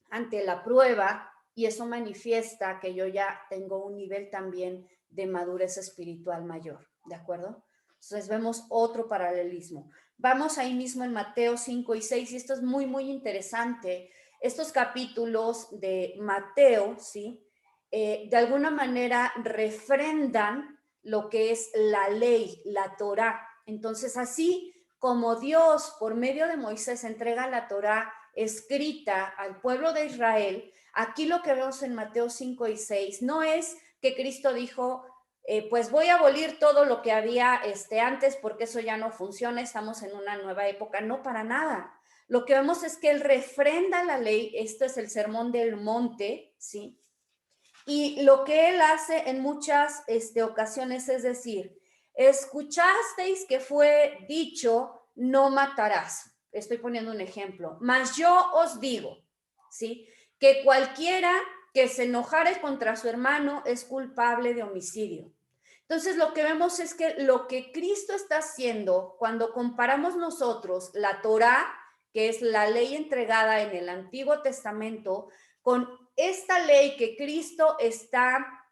ante la prueba, y eso manifiesta que yo ya tengo un nivel también de madurez espiritual mayor, ¿de acuerdo? Entonces vemos otro paralelismo. Vamos ahí mismo en Mateo 5 y 6, y esto es muy, muy interesante. Estos capítulos de Mateo, ¿sí? De alguna manera refrendan lo que es la ley, la Torá. Entonces, así como Dios, por medio de Moisés, entrega la Torá escrita al pueblo de Israel, aquí lo que vemos en Mateo 5 y 6 no es que Cristo dijo, pues voy a abolir todo lo que había antes porque eso ya no funciona, estamos en una nueva época. No, para nada. Lo que vemos es que Él refrenda la ley. Esto es el Sermón del Monte, ¿sí? Y lo que Él hace en muchas ocasiones es decir, escuchasteis que fue dicho, no matarás. Estoy poniendo un ejemplo. Mas yo os digo, ¿sí? Que cualquiera que se enojare contra su hermano es culpable de homicidio. Entonces, lo que vemos es que lo que Cristo está haciendo cuando comparamos nosotros la Torá, que es la ley entregada en el Antiguo Testamento, con esta ley que Cristo está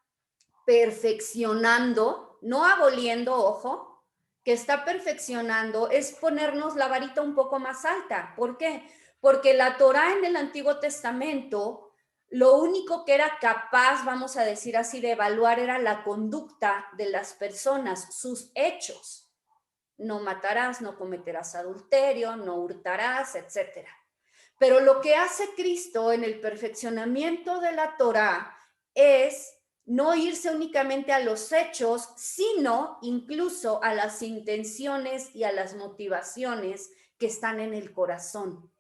perfeccionando, no aboliendo, ojo, que está perfeccionando, es ponernos la varita un poco más alta. ¿Por qué? Porque la Torá en el Antiguo Testamento, lo único que era capaz, vamos a decir así, de evaluar era la conducta de las personas, sus hechos. No matarás, no cometerás adulterio, no hurtarás, etcétera. Pero lo que hace Cristo en el perfeccionamiento de la Torá es no irse únicamente a los hechos, sino incluso a las intenciones y a las motivaciones que están en el corazón.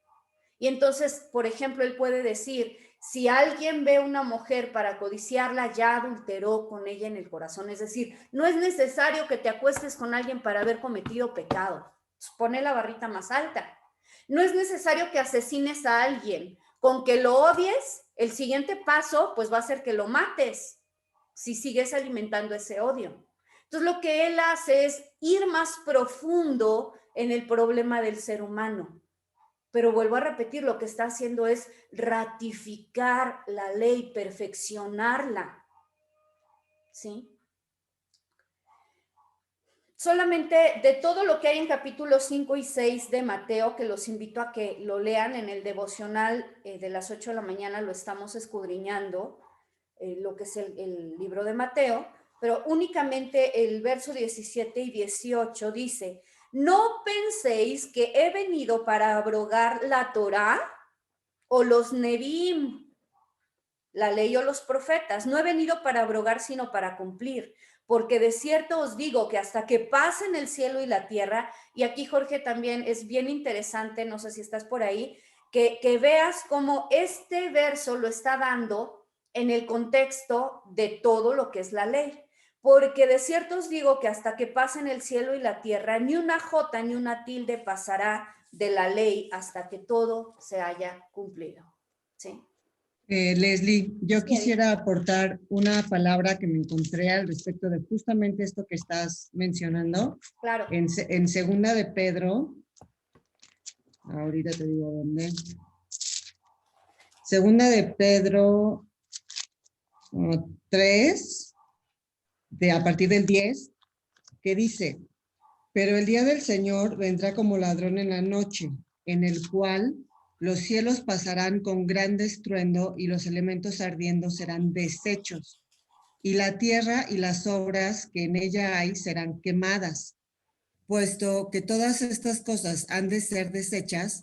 Y entonces, por ejemplo, Él puede decir, Si alguien ve una mujer para codiciarla, ya adulteró con ella en el corazón. Es decir, no es necesario que te acuestes con alguien para haber cometido pecado. Pone la barrita más alta. No es necesario que asesines a alguien. Con que lo odies, el siguiente paso pues va a ser que lo mates si sigues alimentando ese odio. Entonces lo que él hace es ir más profundo en el problema del ser humano. Pero vuelvo a repetir, lo que está haciendo es ratificar la ley, perfeccionarla. ¿Sí? Solamente de todo lo que hay en capítulos 5 y 6 de Mateo, que los invito a que lo lean en el devocional de las 8 de la mañana, lo estamos escudriñando, lo que es el libro de Mateo, pero únicamente el verso 17 y 18 dice: no penséis que he venido para abrogar la Torá o los Neviim, la ley o los profetas. No he venido para abrogar, sino para cumplir. Porque de cierto os digo que hasta que pasen el cielo y la tierra, y aquí Jorge también es bien interesante, no sé si estás por ahí, que veas cómo este verso lo está dando en el contexto de todo lo que es la ley. Porque de cierto os digo que hasta que pasen el cielo y la tierra, ni una jota ni una tilde pasará de la ley hasta que todo se haya cumplido. ¿Sí? Leslie, yo Sí, quisiera aportar una palabra que me encontré al respecto de justamente esto que estás mencionando. claro. En segunda de Pedro, ahorita te digo dónde. Segunda de Pedro 3, a partir del 10, que dice: pero el día del Señor vendrá como ladrón en la noche, en el cual los cielos pasarán con gran estruendo y los elementos ardiendo serán deshechos, y la tierra y las obras que en ella hay serán quemadas. Puesto que todas estas cosas han de ser deshechas,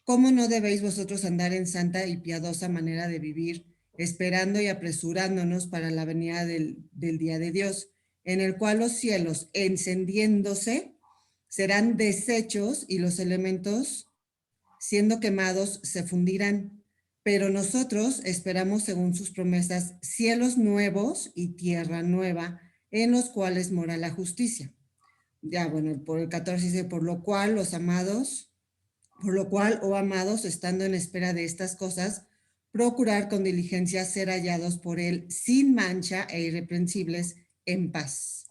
¿cómo no debéis vosotros andar en santa y piadosa manera de vivir, esperando y apresurándonos para la venida del día de Dios, en el cual los cielos, encendiéndose, serán deshechos y los elementos, siendo quemados, se fundirán? Pero nosotros esperamos, según sus promesas, cielos nuevos y tierra nueva, en los cuales mora la justicia. Ya, bueno, por el 14 dice: por lo cual, oh amados, estando en espera de estas cosas, procurar con diligencia ser hallados por él sin mancha e irreprensibles en paz.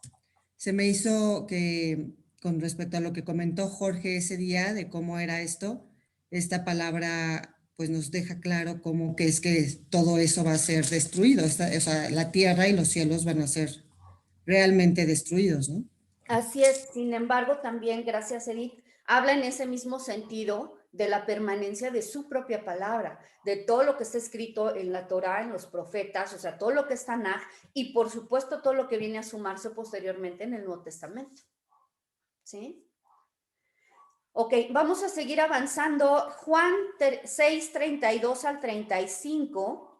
Se me hizo que, con respecto a lo que comentó Jorge ese día de cómo era esto, esta palabra pues nos deja claro cómo que es que todo eso va a ser destruido. O sea, la tierra y los cielos van a ser realmente destruidos, ¿no? Así es. Sin embargo, también, gracias Edith, habla en ese mismo sentido de la permanencia de su propia palabra, de todo lo que está escrito en la Torá, en los profetas, o sea, todo lo que está en Tanaj, y por supuesto todo lo que viene a sumarse posteriormente en el Nuevo Testamento. ¿Sí? Ok, vamos a seguir avanzando. Juan 6, 32 al 35.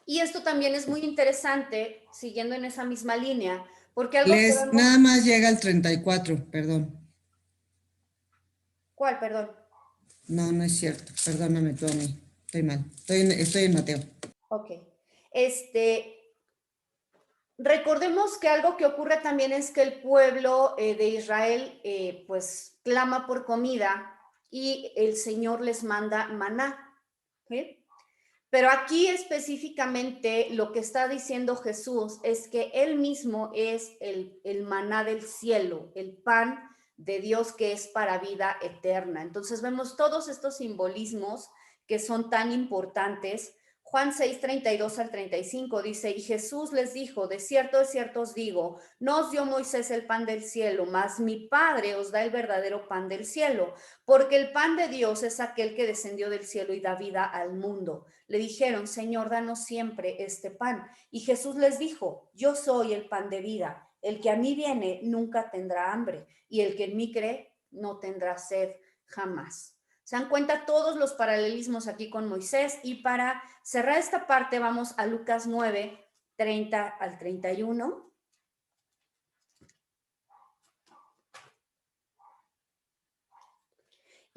Y esto también es muy interesante, siguiendo en esa misma línea, porque algo que vemos... Nada más llega al 34, perdón. ¿Cuál, perdón? No, no es cierto. Perdóname tú a mí. Estoy mal. Estoy en Mateo. Ok. Recordemos que algo que ocurre también es que el pueblo de Israel pues clama por comida y el Señor les manda maná. ¿Sí? Pero aquí específicamente lo que está diciendo Jesús es que Él mismo es el maná del cielo, el pan de Dios que es para vida eterna. Entonces vemos todos estos simbolismos que son tan importantes. Juan 6, 32 al 35 dice: y Jesús les dijo: de cierto os digo, no os dio Moisés el pan del cielo, mas mi Padre os da el verdadero pan del cielo, porque el pan de Dios es aquel que descendió del cielo y da vida al mundo. Le dijeron: Señor, danos siempre este pan. Y Jesús les dijo: yo soy el pan de vida. El que a mí viene nunca tendrá hambre, y el que en mí cree no tendrá sed jamás. ¿Se dan cuenta todos los paralelismos aquí con Moisés? Y para cerrar esta parte vamos a Lucas 9, 30 al 31.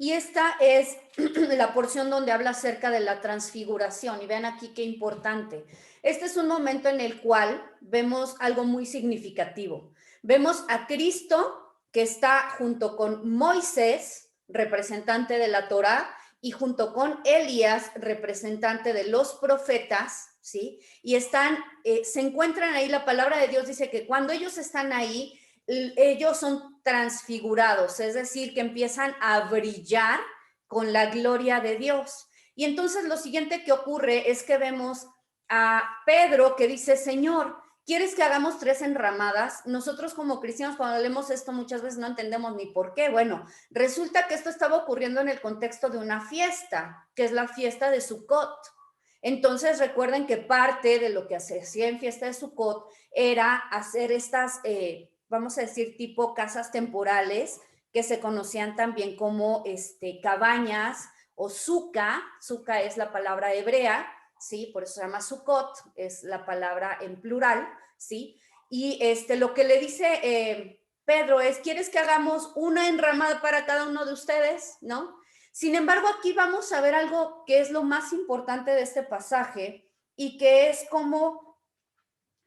Y esta es la porción donde habla acerca de la transfiguración. Y vean aquí qué importante. Este es un momento en el cual vemos algo muy significativo. Vemos a Cristo que está junto con Moisés, representante de la Torá, y junto con Elías, representante de los profetas, ¿sí? Y se encuentran ahí, la palabra de Dios dice que cuando ellos están ahí, ellos son transfigurados, es decir, que empiezan a brillar con la gloria de Dios. Y entonces lo siguiente que ocurre es que vemos a Pedro que dice, Señor, ¿quieres que hagamos 3 enramadas? Nosotros como cristianos cuando leemos esto muchas veces no entendemos ni por qué. Bueno, resulta que esto estaba ocurriendo en el contexto de una fiesta, que es la fiesta de Sukkot. Entonces recuerden que parte de lo que se hacía en fiesta de Sukkot era hacer estas, vamos a decir, tipo casas temporales, que se conocían también como cabañas o suka. Suka es la palabra hebrea, ¿sí? Por eso se llama Sukkot, es la palabra en plural, ¿sí? Y lo que le dice Pedro es, ¿quieres que hagamos una enramada para cada uno de ustedes? ¿No? Sin embargo, aquí vamos a ver algo que es lo más importante de este pasaje y que es cómo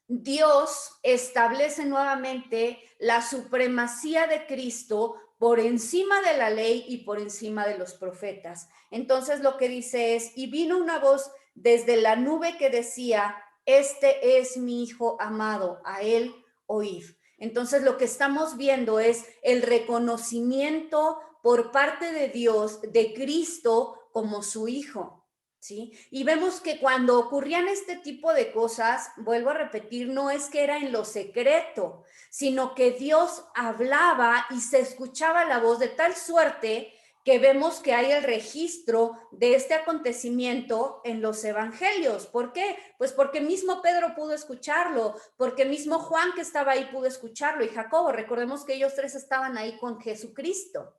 Dios establece nuevamente la supremacía de Cristo por encima de la ley y por encima de los profetas. Entonces lo que dice es, y vino una voz desde la nube que decía, este es mi hijo amado, a él oíd. Entonces lo que estamos viendo es el reconocimiento por parte de Dios de Cristo como su hijo. ¿Sí? Y vemos que cuando ocurrían este tipo de cosas, vuelvo a repetir, no es que era en lo secreto, sino que Dios hablaba y se escuchaba la voz de tal suerte que vemos que hay el registro de este acontecimiento en los evangelios. ¿Por qué? Pues porque mismo Pedro pudo escucharlo, porque mismo Juan que estaba ahí pudo escucharlo y Jacobo. Recordemos que ellos 3 estaban ahí con Jesucristo,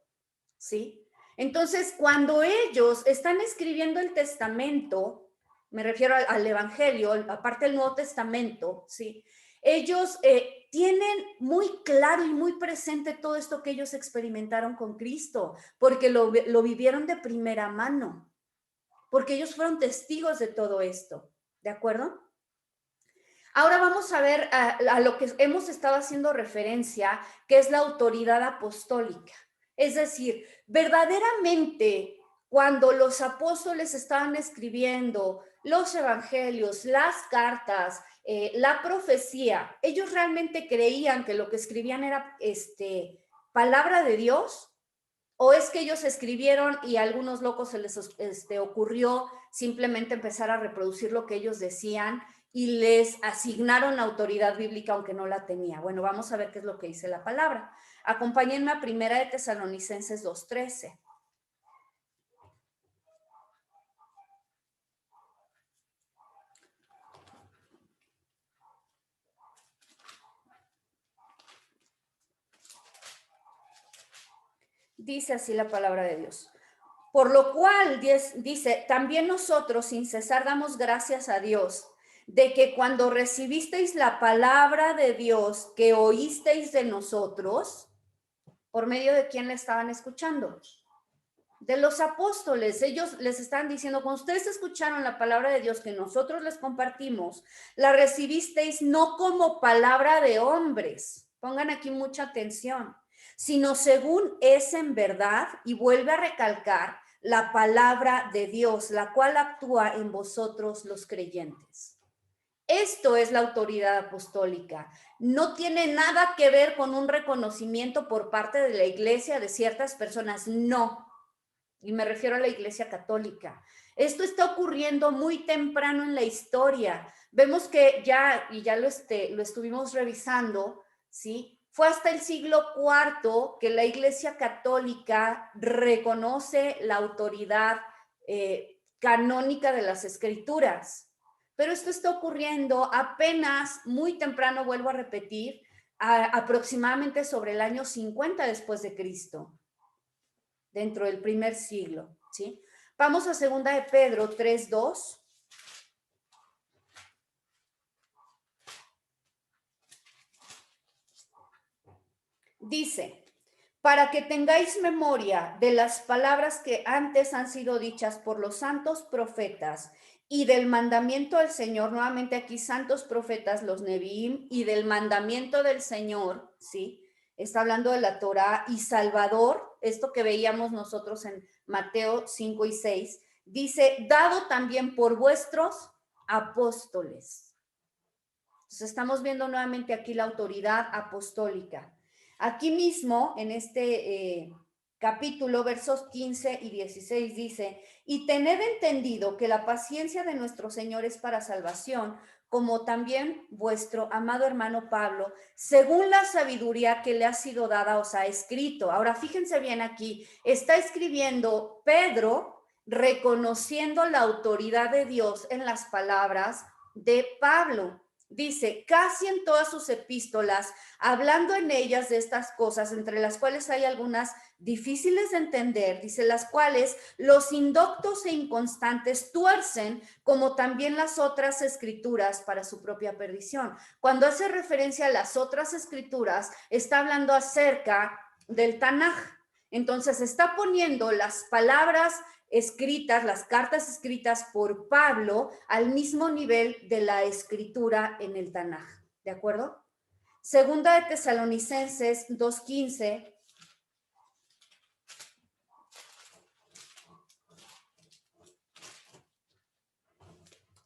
¿sí? Entonces, cuando ellos están escribiendo el testamento, me refiero al evangelio, aparte del Nuevo Testamento, ¿sí? Ellos tienen muy claro y muy presente todo esto que ellos experimentaron con Cristo, porque lo vivieron de primera mano, porque ellos fueron testigos de todo esto, ¿de acuerdo? Ahora vamos a ver a lo que hemos estado haciendo referencia, que es la autoridad apostólica. Es decir, verdaderamente cuando los apóstoles estaban escribiendo los evangelios, las cartas, la profecía, ellos realmente creían que lo que escribían era palabra de Dios, o es que ellos escribieron y a algunos locos se les ocurrió simplemente empezar a reproducir lo que ellos decían y les asignaron la autoridad bíblica aunque no la tenía. Bueno, vamos a ver qué es lo que dice la palabra. Acompáñenme a 1 de Tesalonicenses 2:13. Dice así la palabra de Dios. Por lo cual, dice, también nosotros sin cesar damos gracias a Dios de que cuando recibisteis la palabra de Dios que oísteis de nosotros, ¿por medio de quién le estaban escuchando? De los apóstoles. Ellos les están diciendo, cuando ustedes escucharon la palabra de Dios que nosotros les compartimos, la recibisteis no como palabra de hombres. Pongan aquí mucha atención, sino según es en verdad, y vuelve a recalcar, la palabra de Dios, la cual actúa en vosotros los creyentes. Esto es la autoridad apostólica. No tiene nada que ver con un reconocimiento por parte de la iglesia de ciertas personas, no. Y me refiero a la Iglesia Católica. Esto está ocurriendo muy temprano en la historia. Vemos que ya lo estuvimos revisando, ¿sí? Fue hasta el siglo IV que la Iglesia Católica reconoce la autoridad canónica de las Escrituras. Pero esto está ocurriendo apenas muy temprano, vuelvo a repetir, aproximadamente sobre el año 50 después de Cristo, dentro del primer siglo, ¿sí? Vamos a 2 de Pedro 3:2. Dice, para que tengáis memoria de las palabras que antes han sido dichas por los santos profetas y del mandamiento del Señor, nuevamente aquí santos profetas, los Neviim, y del mandamiento del Señor, ¿sí? Está hablando de la Torá y Salvador, esto que veíamos nosotros en Mateo 5 y 6, dice, dado también por vuestros apóstoles. Entonces estamos viendo nuevamente aquí la autoridad apostólica. Aquí mismo, en este capítulo, versos 15 y 16 dice, y tened entendido que la paciencia de nuestro Señor es para salvación, como también vuestro amado hermano Pablo, según la sabiduría que le ha sido dada, os ha escrito. Ahora, fíjense bien aquí, está escribiendo Pedro, reconociendo la autoridad de Dios en las palabras de Pablo. Dice, casi en todas sus epístolas, hablando en ellas de estas cosas, entre las cuales hay algunas difíciles de entender, dice, las cuales los indoctos e inconstantes tuercen, como también las otras escrituras para su propia perdición. Cuando hace referencia a las otras escrituras, está hablando acerca del Tanaj. Entonces está poniendo las palabras escritas, las cartas escritas por Pablo al mismo nivel de la escritura en el Tanaj, ¿de acuerdo? Segunda de Tesalonicenses 2:15.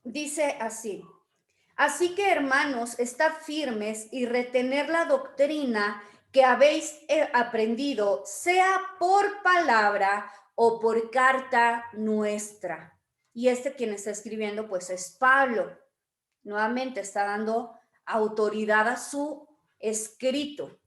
Dice así, así que hermanos, estad firmes y retener la doctrina que habéis aprendido, sea por palabra o por carta nuestra. Y quien está escribiendo pues es Pablo. Nuevamente está dando autoridad a su escrito.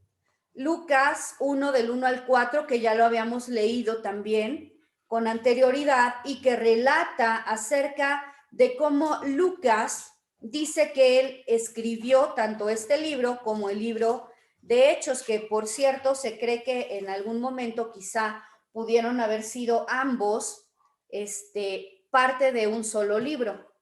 Lucas 1 del 1 al 4, que ya lo habíamos leído también con anterioridad y que relata acerca de cómo Lucas dice que él escribió tanto este libro como el libro de Hechos, que por cierto se cree que en algún momento quizá pudieron haber sido ambos parte de un solo libro.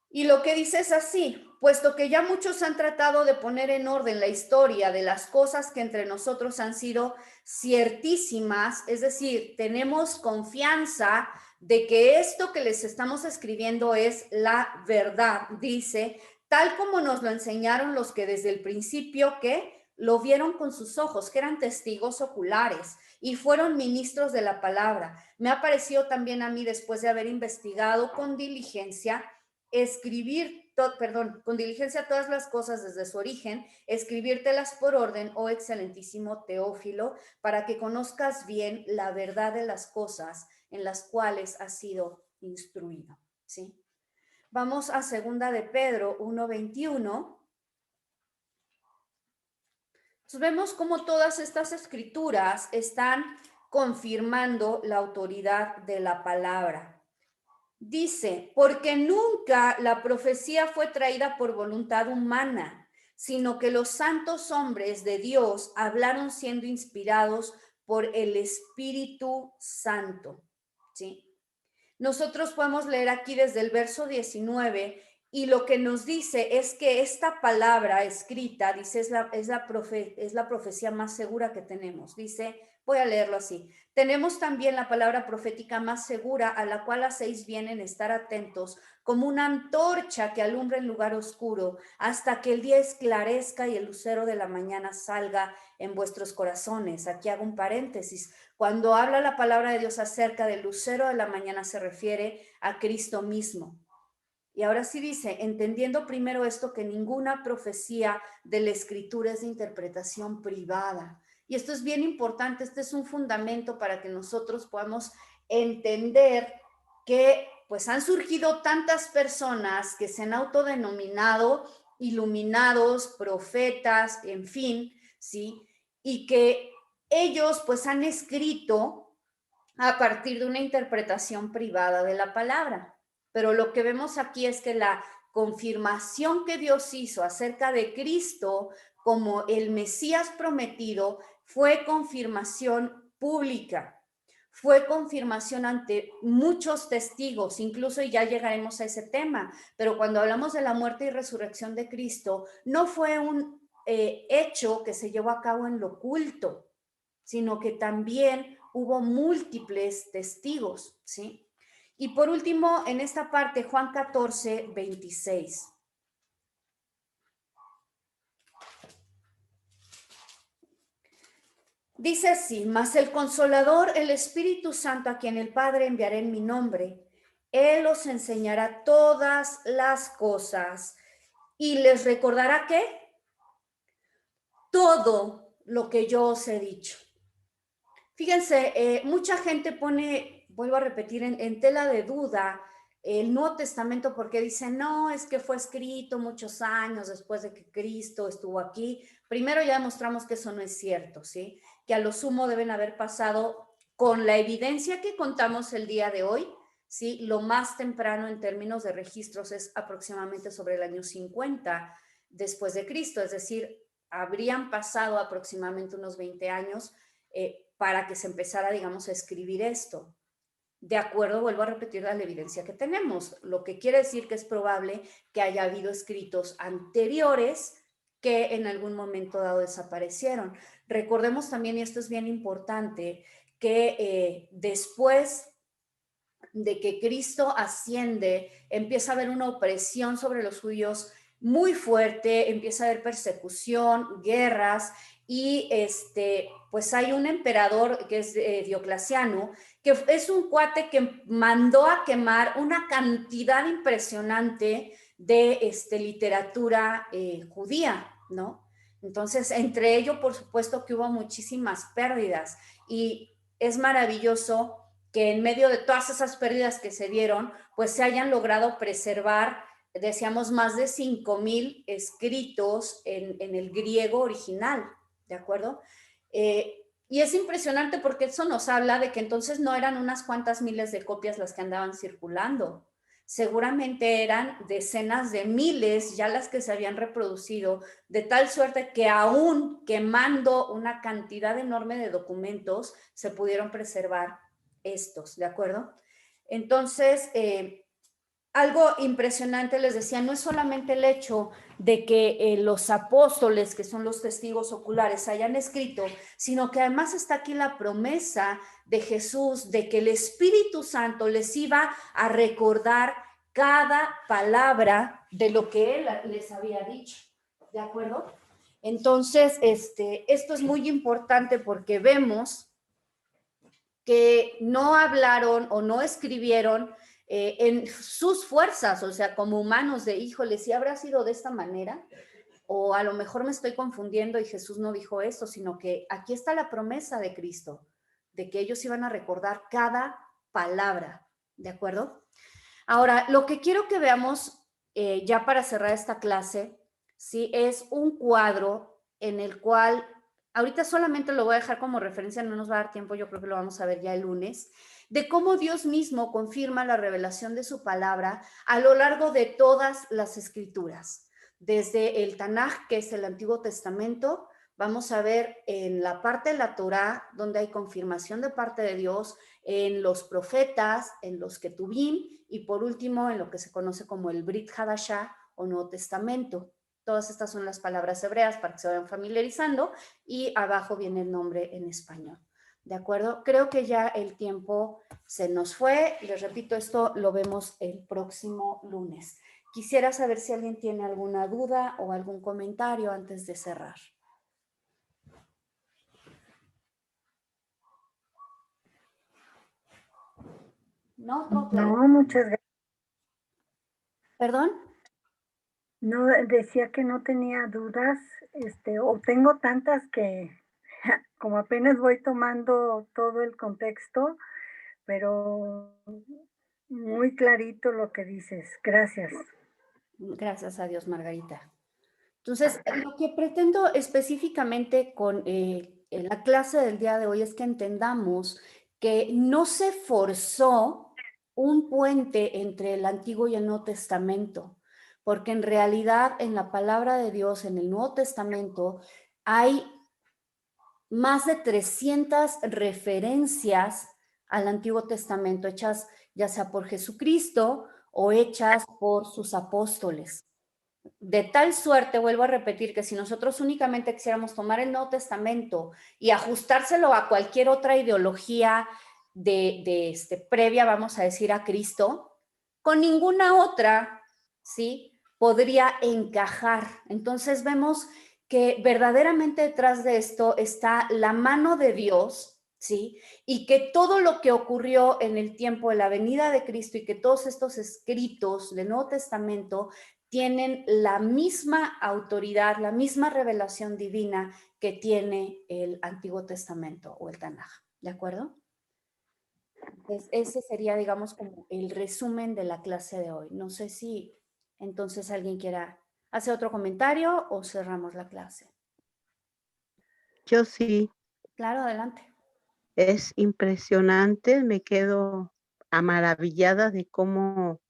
Y lo que dice es así, puesto que ya muchos han tratado de poner en orden la historia de las cosas que entre nosotros han sido ciertísimas, es decir, tenemos confianza de que esto que les estamos escribiendo es la verdad, dice, tal como nos lo enseñaron los que desde el principio que lo vieron con sus ojos, que eran testigos oculares y fueron ministros de la palabra. Me ha parecido también a mí, después de haber investigado con diligencia, con diligencia todas las cosas desde su origen, escribírtelas por orden, oh excelentísimo Teófilo, para que conozcas bien la verdad de las cosas en las cuales has sido instruido, ¿sí? Vamos a segunda de Pedro 1:21. Entonces vemos cómo todas estas escrituras están confirmando la autoridad de la palabra. Dice, porque nunca la profecía fue traída por voluntad humana, sino que los santos hombres de Dios hablaron siendo inspirados por el Espíritu Santo, ¿sí? Nosotros podemos leer aquí desde el verso 19 y lo que nos dice es que esta palabra escrita, dice, es la profecía más segura que tenemos. Dice, voy a leerlo así. Tenemos también la palabra profética más segura, a la cual hacéis bien en estar atentos, como una antorcha que alumbra en lugar oscuro, hasta que el día esclarezca y el lucero de la mañana salga en vuestros corazones. Aquí hago un paréntesis. Cuando habla la palabra de Dios acerca del lucero de la mañana, se refiere a Cristo mismo. Y ahora sí dice, entendiendo primero esto, que ninguna profecía de la Escritura es de interpretación privada. Y esto es bien importante, este es un fundamento para que nosotros podamos entender que pues han surgido tantas personas que se han autodenominado iluminados, profetas, en fin, ¿sí? Y que ellos pues han escrito a partir de una interpretación privada de la palabra. Pero lo que vemos aquí es que la confirmación que Dios hizo acerca de Cristo como el Mesías prometido fue confirmación pública, fue confirmación ante muchos testigos, incluso ya llegaremos a ese tema, pero cuando hablamos de la muerte y resurrección de Cristo, no fue un hecho que se llevó a cabo en lo oculto, sino que también hubo múltiples testigos, ¿sí? Y por último, en esta parte, Juan 14, 26. Dice así: mas el Consolador, el Espíritu Santo, a quien el Padre enviará en mi nombre, Él os enseñará todas las cosas y les recordará ¿qué? Todo lo que yo os he dicho. Fíjense, mucha gente pone, vuelvo a repetir, en tela de duda el Nuevo Testamento porque dicen, no, es que fue escrito muchos años después de que Cristo estuvo aquí. Primero ya demostramos que eso no es cierto, ¿sí? Que a lo sumo deben haber pasado con la evidencia que contamos el día de hoy, ¿sí? Lo más temprano en términos de registros es aproximadamente sobre el año 50 después de Cristo, es decir, habrían pasado aproximadamente unos 20 años para que se empezara, digamos, a escribir esto. De acuerdo, vuelvo a repetir, a la evidencia que tenemos, lo que quiere decir que es probable que haya habido escritos anteriores que en algún momento dado desaparecieron. Recordemos también, y esto es bien importante, que después de que Cristo asciende, empieza a haber una opresión sobre los judíos muy fuerte, empieza a haber persecución, guerras, y pues hay un emperador que es Diocleciano, que es un cuate que mandó a quemar una cantidad impresionante de literatura judía, ¿no? Entonces, entre ello, por supuesto que hubo muchísimas pérdidas, y es maravilloso que en medio de todas esas pérdidas que se dieron, pues se hayan logrado preservar, decíamos, más de 5,000 escritos en el griego original, ¿de acuerdo? Y es impresionante porque eso nos habla de que entonces no eran unas cuantas miles de copias las que andaban circulando. Seguramente eran decenas de miles ya las que se habían reproducido, de tal suerte que aún quemando una cantidad enorme de documentos, se pudieron preservar estos, ¿de acuerdo? Entonces, algo impresionante, les decía, no es solamente el hecho de que los apóstoles, que son los testigos oculares, hayan escrito, sino que además está aquí la promesa de Jesús de que el Espíritu Santo les iba a recordar cada palabra de lo que Él les había dicho, ¿de acuerdo? Entonces, esto es muy importante porque vemos que no hablaron o no escribieron en sus fuerzas, o sea, como humanos de, híjole, si habrá sido de esta manera, o a lo mejor me estoy confundiendo y Jesús no dijo esto, sino que aquí está la promesa de Cristo, de que ellos iban a recordar cada palabra, ¿de acuerdo? Ahora, lo que quiero que veamos ya para cerrar esta clase, ¿sí? Es un cuadro en el cual, ahorita solamente lo voy a dejar como referencia, no nos va a dar tiempo, yo creo que lo vamos a ver ya el lunes, de cómo Dios mismo confirma la revelación de su palabra a lo largo de todas las escrituras. Desde el Tanaj, que es el Antiguo Testamento, vamos a ver en la parte de la Torá, donde hay confirmación de parte de Dios, en los profetas, en los Ketubim, y por último en lo que se conoce como el Brit Hadashah o Nuevo Testamento. Todas estas son las palabras hebreas para que se vayan familiarizando, y abajo viene el nombre en español. ¿De acuerdo? Creo que ya el tiempo se nos fue. Les repito, esto lo vemos el próximo lunes. Quisiera saber si alguien tiene alguna duda o algún comentario antes de cerrar. No, no, muchas gracias. ¿Perdón? No, decía que no tenía dudas, o tengo tantas que como apenas voy tomando todo el contexto, pero muy clarito lo que dices. Gracias. Gracias a Dios, Margarita. Entonces, lo que pretendo específicamente con la clase del día de hoy es que entendamos que no se forzó un puente entre el Antiguo y el Nuevo Testamento, porque en realidad en la palabra de Dios, en el Nuevo Testamento, hay más de 300 referencias al Antiguo Testamento, hechas ya sea por Jesucristo o hechas por sus apóstoles. De tal suerte, vuelvo a repetir, que si nosotros únicamente quisiéramos tomar el Nuevo Testamento y ajustárselo a cualquier otra ideología previa, vamos a decir, a Cristo, con ninguna otra, ¿sí?, podría encajar. Entonces vemos que verdaderamente detrás de esto está la mano de Dios, ¿sí? Y que todo lo que ocurrió en el tiempo de la venida de Cristo y que todos estos escritos del Nuevo Testamento tienen la misma autoridad, la misma revelación divina que tiene el Antiguo Testamento o el Tanaj, ¿de acuerdo? Entonces, ese sería, digamos, como el resumen de la clase de hoy. No sé si entonces alguien quiera hacer otro comentario o cerramos la clase. Yo sí. Claro, adelante. Es impresionante, me quedo maravillada de cómo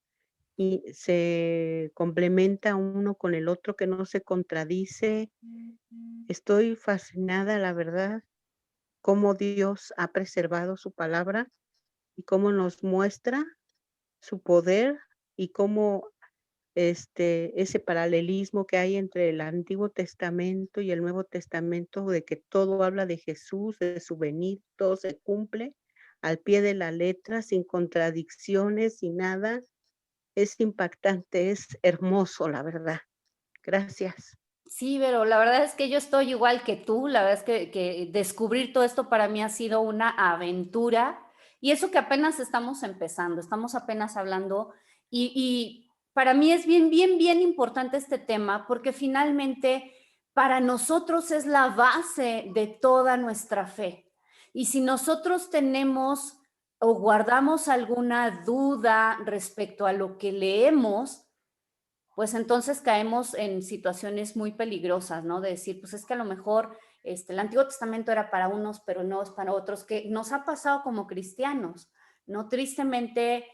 se complementa uno con el otro, que no se contradice. Estoy fascinada, la verdad, cómo Dios ha preservado su palabra y cómo nos muestra su poder y cómo ese paralelismo que hay entre el Antiguo Testamento y el Nuevo Testamento, de que todo habla de Jesús, de su venir, todo se cumple al pie de la letra, sin contradicciones, sin nada. Es impactante, es hermoso, la verdad. Gracias. Sí, pero la verdad es que yo estoy igual que tú. La verdad es que descubrir todo esto para mí ha sido una aventura, y eso que apenas estamos empezando, estamos apenas hablando, y para mí es bien, bien, bien importante este tema, porque finalmente para nosotros es la base de toda nuestra fe. Y si nosotros tenemos o guardamos alguna duda respecto a lo que leemos, pues entonces caemos en situaciones muy peligrosas, ¿no? De decir, pues es que a lo mejor el Antiguo Testamento era para unos, pero no es para otros, que nos ha pasado como cristianos, ¿no? Tristemente,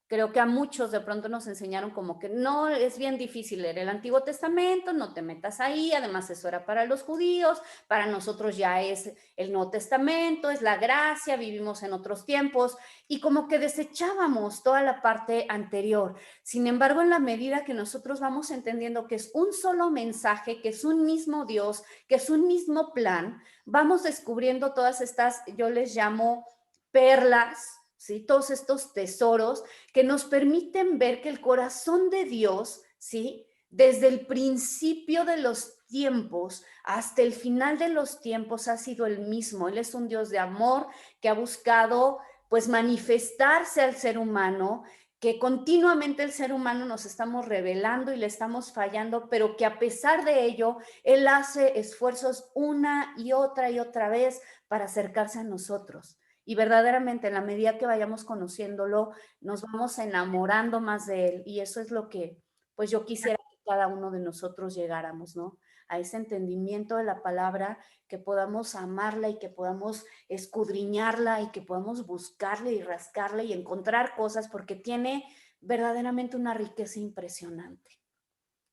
creo que a muchos de pronto nos enseñaron como que no, es bien difícil leer el Antiguo Testamento, no te metas ahí, además eso era para los judíos, para nosotros ya es el Nuevo Testamento, es la gracia, vivimos en otros tiempos, y como que desechábamos toda la parte anterior. Sin embargo, en la medida que nosotros vamos entendiendo que es un solo mensaje, que es un mismo Dios, que es un mismo plan, vamos descubriendo todas estas, yo les llamo perlas, ¿sí? Todos estos tesoros que nos permiten ver que el corazón de Dios, ¿sí?, desde el principio de los tiempos hasta el final de los tiempos ha sido el mismo. Él es un Dios de amor que ha buscado, pues, manifestarse al ser humano, que continuamente el ser humano nos estamos rebelando y le estamos fallando, pero que a pesar de ello, Él hace esfuerzos una y otra vez para acercarse a nosotros. Y verdaderamente, en la medida que vayamos conociéndolo, nos vamos enamorando más de Él. Y eso es lo que, pues, yo quisiera que cada uno de nosotros llegáramos, ¿no? A ese entendimiento de la palabra, que podamos amarla y que podamos escudriñarla y que podamos buscarle y rascarle y encontrar cosas, porque tiene verdaderamente una riqueza impresionante.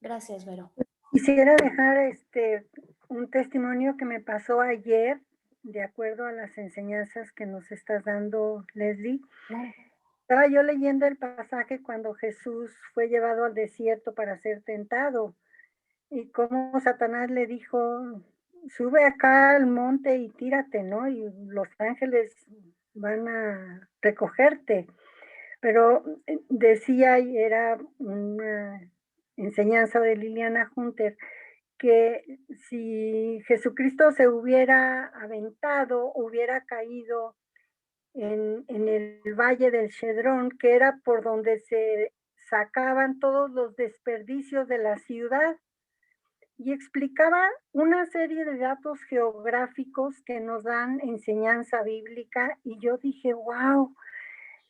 Gracias, Vero. Quisiera dejar un testimonio que me pasó ayer, de acuerdo a las enseñanzas que nos estás dando, Leslie. Claro. Estaba yo leyendo el pasaje cuando Jesús fue llevado al desierto para ser tentado, y cómo Satanás le dijo, sube acá al monte y tírate, ¿no? Y los ángeles van a recogerte. Pero decía, y era una enseñanza de Liliana Hunter, que si Jesucristo se hubiera aventado, hubiera caído en el Valle del Cedrón, que era por donde se sacaban todos los desperdicios de la ciudad, y explicaba una serie de datos geográficos que nos dan enseñanza bíblica, y yo dije, wow,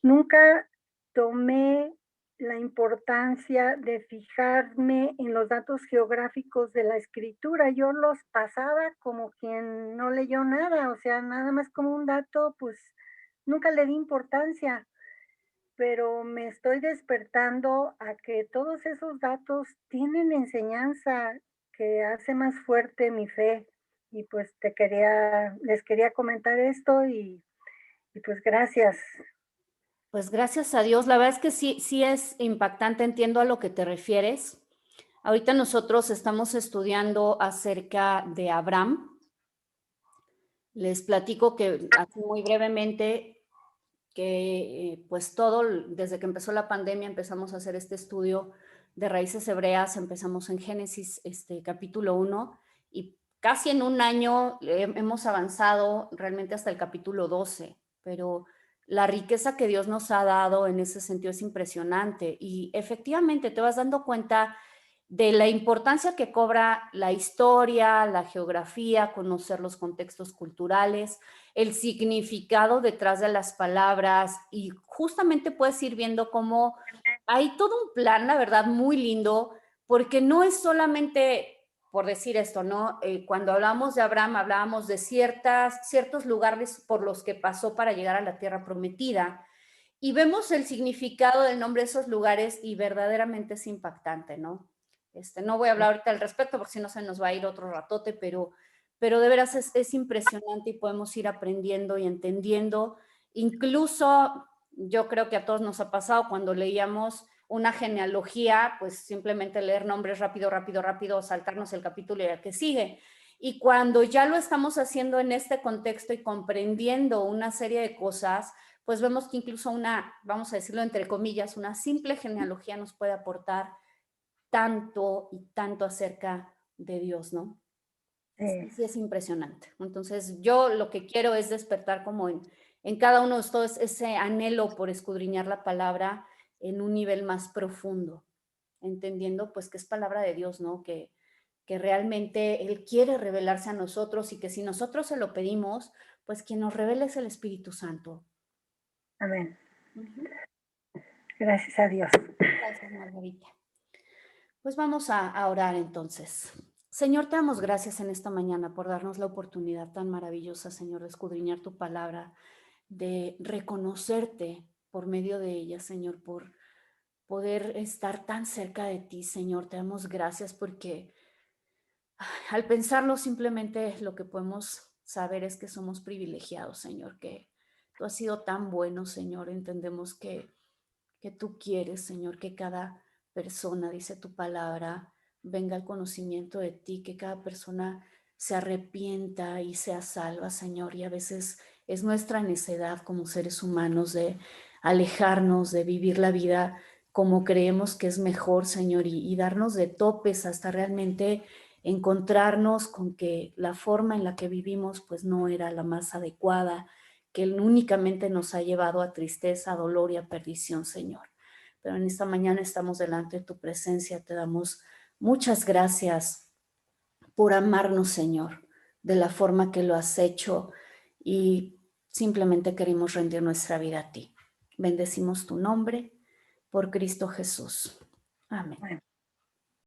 nunca tomé la importancia de fijarme en los datos geográficos de la escritura. Yo los pasaba como quien no leyó nada, o sea, nada más como un dato, pues nunca le di importancia, pero me estoy despertando a que todos esos datos tienen enseñanza que hace más fuerte mi fe. Y pues les quería comentar esto, y pues gracias. Pues gracias a Dios, la verdad es que sí, sí es impactante, entiendo a lo que te refieres. Ahorita nosotros estamos estudiando acerca de Abraham. Les platico que, así muy brevemente, que pues todo, desde que empezó la pandemia, empezamos a hacer este estudio de raíces hebreas, empezamos en Génesis capítulo 1 y casi en un año hemos avanzado realmente hasta el capítulo 12, pero la riqueza que Dios nos ha dado en ese sentido es impresionante y efectivamente te vas dando cuenta de la importancia que cobra la historia, la geografía, conocer los contextos culturales, el significado detrás de las palabras y justamente puedes ir viendo cómo hay todo un plan, la verdad, muy lindo, porque no es solamente, por decir esto, ¿no? Cuando hablamos de Abraham, hablábamos de ciertos lugares por los que pasó para llegar a la tierra prometida y vemos el significado del nombre de esos lugares y verdaderamente es impactante, ¿no? No voy a hablar ahorita al respecto porque si no se nos va a ir otro ratote, pero de veras es impresionante y podemos ir aprendiendo y entendiendo. Incluso yo creo que a todos nos ha pasado cuando leíamos una genealogía, pues simplemente leer nombres rápido, saltarnos el capítulo y el que sigue. Y cuando ya lo estamos haciendo en este contexto y comprendiendo una serie de cosas, pues vemos que incluso vamos a decirlo entre comillas, una simple genealogía nos puede aportar tanto y tanto acerca de Dios, ¿no? Sí, es impresionante. Entonces, yo lo que quiero es despertar como en cada uno de ustedes ese anhelo por escudriñar la palabra en un nivel más profundo, entendiendo pues que es palabra de Dios, ¿no? Que realmente Él quiere revelarse a nosotros y que si nosotros se lo pedimos, pues quien nos revela es el Espíritu Santo. Amén. Gracias a Dios. Gracias, Margarita. Pues vamos a orar entonces. Señor, te damos gracias en esta mañana por darnos la oportunidad tan maravillosa, Señor, de escudriñar tu palabra, de reconocerte por medio de ella, Señor, por poder estar tan cerca de ti, Señor. Te damos gracias porque al pensarlo simplemente lo que podemos saber es que somos privilegiados, Señor, que tú has sido tan bueno, Señor. Entendemos que tú quieres, Señor, que cada persona, dice tu palabra, venga al conocimiento de ti, que cada persona se arrepienta y sea salva, Señor. Y a veces es nuestra necedad como seres humanos de alejarnos, de vivir la vida como creemos que es mejor, Señor, y darnos de topes hasta realmente encontrarnos con que la forma en la que vivimos pues no era la más adecuada, que Él únicamente nos ha llevado a tristeza, dolor y a perdición, Señor. Pero en esta mañana estamos delante de tu presencia, te damos muchas gracias por amarnos, Señor, de la forma que lo has hecho y simplemente queremos rendir nuestra vida a ti. Bendecimos tu nombre por Cristo Jesús. Amén.